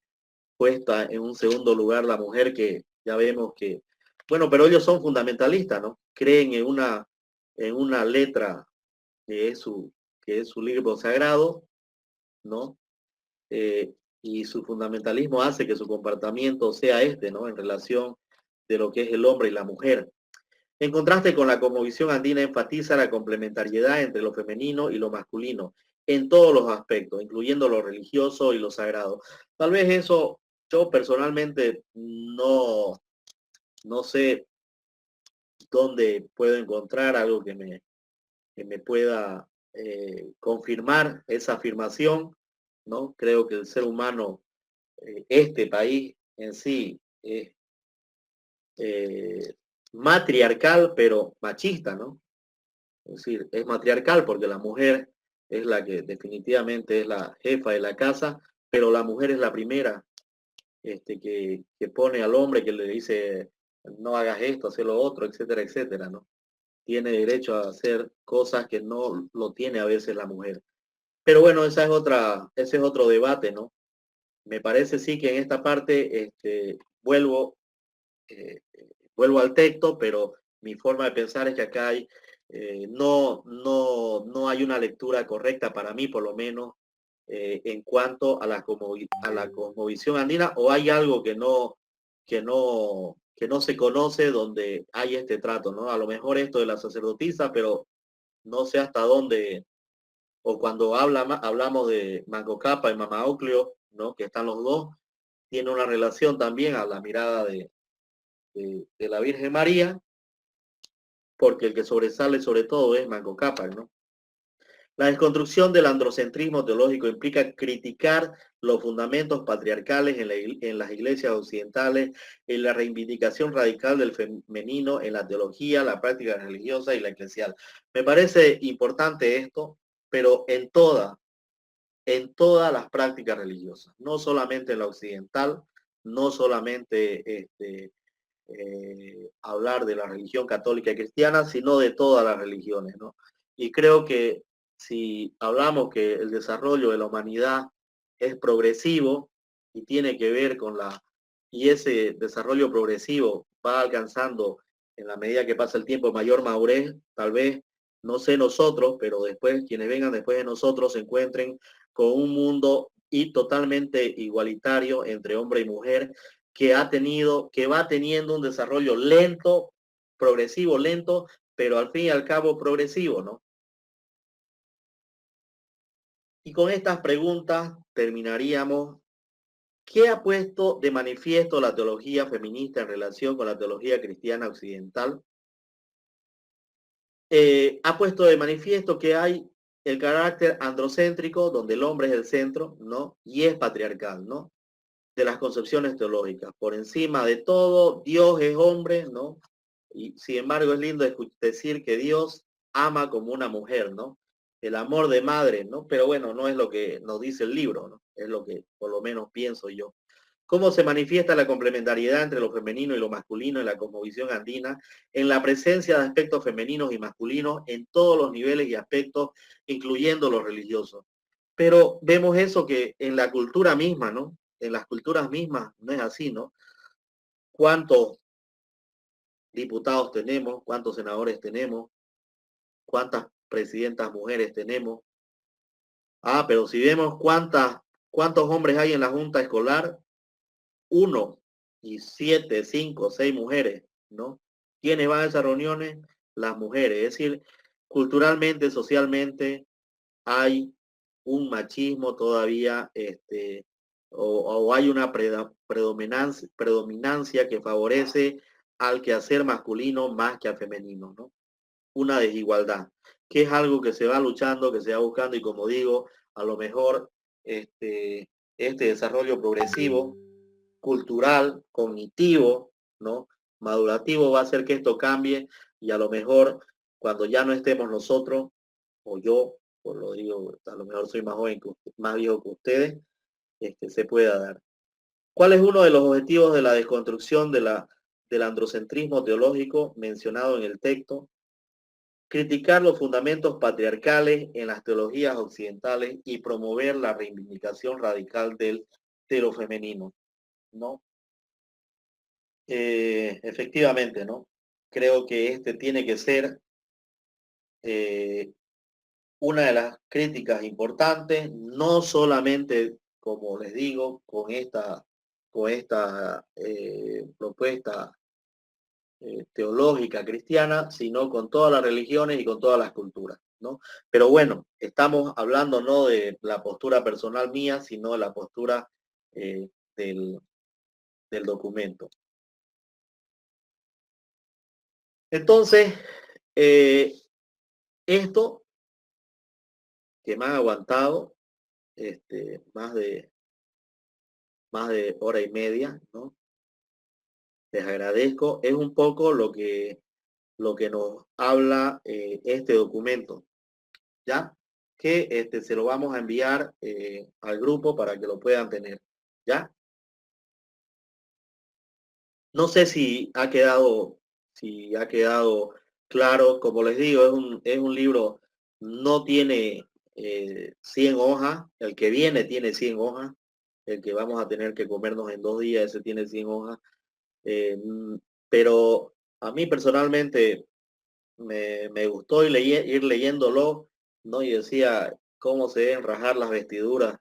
puesta en un segundo lugar la mujer, que ya vemos que, bueno, pero ellos son fundamentalistas, ¿no? Creen en una letra que es su libro sagrado, ¿no? y su fundamentalismo hace que su comportamiento sea ¿no? En relación de lo que es el hombre y la mujer. En contraste con la cosmovisión andina, enfatiza la complementariedad entre lo femenino y lo masculino en todos los aspectos, incluyendo lo religioso y lo sagrado. Tal vez eso yo personalmente no sé dónde puedo encontrar algo que me pueda confirmar esa afirmación, ¿no? Creo que el ser humano, este país en sí, es matriarcal, pero machista, ¿no? Es decir, es matriarcal porque la mujer es la que definitivamente es la jefa de la casa, pero la mujer es la primera que pone al hombre, que le dice, no hagas esto, haz lo otro, etcétera, etcétera, ¿no? Tiene derecho a hacer cosas que no lo tiene a veces la mujer. Pero bueno, ese es otro debate, ¿no? Me parece sí que en esta parte vuelvo al texto, pero mi forma de pensar es que acá hay, no hay una lectura correcta para mí, por lo menos, en cuanto a la cosmovisión andina, o hay algo que no se conoce donde hay este trato, ¿no? A lo mejor esto de la sacerdotisa, pero no sé hasta dónde, o cuando hablamos de Manco Cápac y Mama Ocllo, ¿no? Que están los dos, tiene una relación también a la mirada de la Virgen María, porque el que sobresale sobre todo es Manco Cápac, ¿no? La desconstrucción del androcentrismo teológico implica criticar los fundamentos patriarcales en las iglesias occidentales, en la reivindicación radical del femenino, en la teología, la práctica religiosa y la eclesial. Me parece importante esto, pero en todas las prácticas religiosas, no solamente en la occidental, no solamente hablar de la religión católica y cristiana, sino de todas las religiones, ¿no? Y creo que si hablamos que el desarrollo de la humanidad es progresivo y tiene que ver con y ese desarrollo progresivo va alcanzando en la medida que pasa el tiempo mayor madurez, tal vez, no sé nosotros, pero después quienes vengan después de nosotros se encuentren con un mundo y totalmente igualitario entre hombre y mujer, que va teniendo un desarrollo lento, progresivo, lento, pero al fin y al cabo progresivo, ¿no? Y con estas preguntas terminaríamos. ¿Qué ha puesto de manifiesto la teología feminista en relación con la teología cristiana occidental? Ha puesto de manifiesto que hay el carácter androcéntrico, donde el hombre es el centro, ¿no? Y es patriarcal, ¿no? De las concepciones teológicas. Por encima de todo, Dios es hombre, ¿no? Y sin embargo es lindo decir que Dios ama como una mujer, ¿no? El amor de madre, ¿no? Pero bueno, no es lo que nos dice el libro, ¿no? Es lo que por lo menos pienso yo. ¿Cómo se manifiesta la complementariedad entre lo femenino y lo masculino en la cosmovisión andina? En la presencia de aspectos femeninos y masculinos en todos los niveles y aspectos, incluyendo los religiosos. Pero vemos eso que en la cultura misma, ¿no? En las culturas mismas no es así, ¿no? ¿Cuántos diputados tenemos? ¿Cuántos senadores tenemos? ¿Cuántas presidentas mujeres tenemos? Ah, pero si vemos cuántos hombres hay en la junta escolar, 1 y 7, 5, 6 mujeres, ¿no? ¿Quiénes van a esas reuniones? Las mujeres. Es decir, culturalmente, socialmente, hay un machismo todavía, o hay una predominancia que favorece al quehacer masculino más que al femenino, ¿no? Una desigualdad, que es algo que se va luchando, que se va buscando, y como digo, a lo mejor este desarrollo progresivo, cultural, cognitivo, ¿no? Madurativo va a hacer que esto cambie, y a lo mejor cuando ya no estemos nosotros, o yo, por lo digo, a lo mejor soy más joven, más viejo que ustedes, se pueda dar. ¿Cuál es uno de los objetivos de la desconstrucción del androcentrismo teológico mencionado en el texto? Criticar los fundamentos patriarcales en las teologías occidentales y promover la reivindicación radical de lo femenino, ¿no? Efectivamente, ¿no? Creo que tiene que ser una de las críticas importantes, no solamente como les digo, con esta propuesta teológica cristiana, sino con todas las religiones y con todas las culturas, ¿no? Pero bueno, estamos hablando no de la postura personal mía, sino de la postura del documento. Entonces, esto que me ha aguantado más de hora y media, ¿no? Les agradezco. Es un poco lo que nos habla este documento, ¿ya? Que se lo vamos a enviar al grupo para que lo puedan tener, ¿ya? No sé si ha quedado claro. Como les digo, es un libro, no tiene 100 hojas, el que viene tiene 100 hojas, el que vamos a tener que comernos en 2 días, ese tiene 100 hojas, pero a mí personalmente me gustó ir leyéndolo, ¿no? Y decía cómo se deben rajar las vestiduras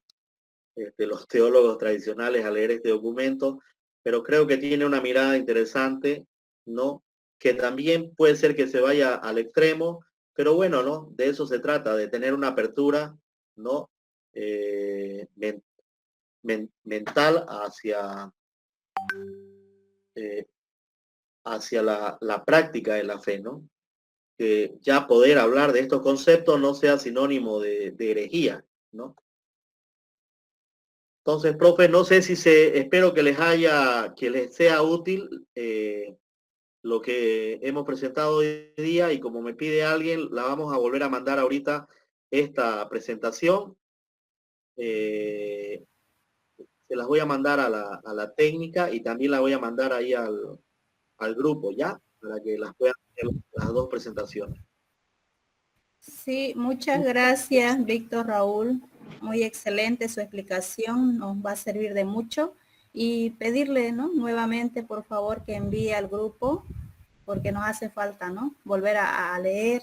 los teólogos tradicionales al leer este documento, pero creo que tiene una mirada interesante, ¿no? Que también puede ser que se vaya al extremo, pero bueno, ¿no? De eso se trata, de tener una apertura, ¿no? Mental hacia la práctica de la fe, ¿no? Que ya poder hablar de estos conceptos no sea sinónimo de herejía, ¿no? Entonces, profe, no sé si espero que les sea útil lo que hemos presentado hoy día, y como me pide alguien, la vamos a volver a mandar ahorita esta presentación. Se las voy a mandar a la técnica, y también la voy a mandar ahí al grupo, ¿ya? Para que las puedan hacer las 2 presentaciones. Sí, muchas gracias, Víctor Raúl. Muy excelente su explicación, nos va a servir de mucho. Y pedirle, ¿no? Nuevamente, por favor, que envíe al grupo, porque nos hace falta, ¿no? Volver a leer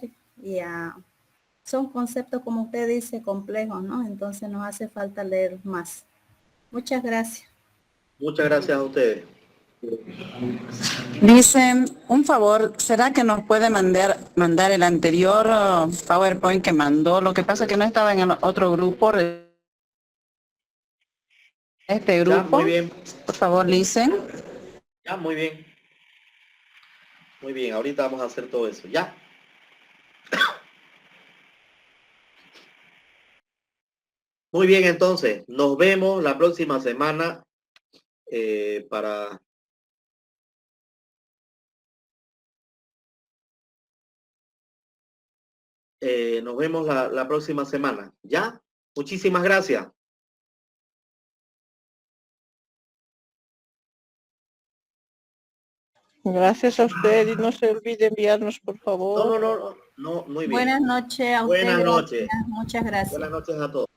son conceptos, como usted dice, complejos, ¿no? Entonces nos hace falta leer más. Muchas gracias. Muchas gracias a ustedes. Dicen, un favor, ¿será que nos puede mandar el anterior PowerPoint que mandó? Lo que pasa es que no estaba en el otro grupo. Este grupo. Ya, muy bien. Por favor, Listen. Ya, muy bien. Muy bien, ahorita vamos a hacer todo eso, ¿ya? Muy bien, entonces, nos vemos la próxima semana nos vemos la próxima semana, ¿ya? Muchísimas gracias. Gracias a usted y no se olvide enviarnos, por favor. No, muy bien. Buenas noches a usted. Buenas noches. Muchas gracias. Buenas noches a todos.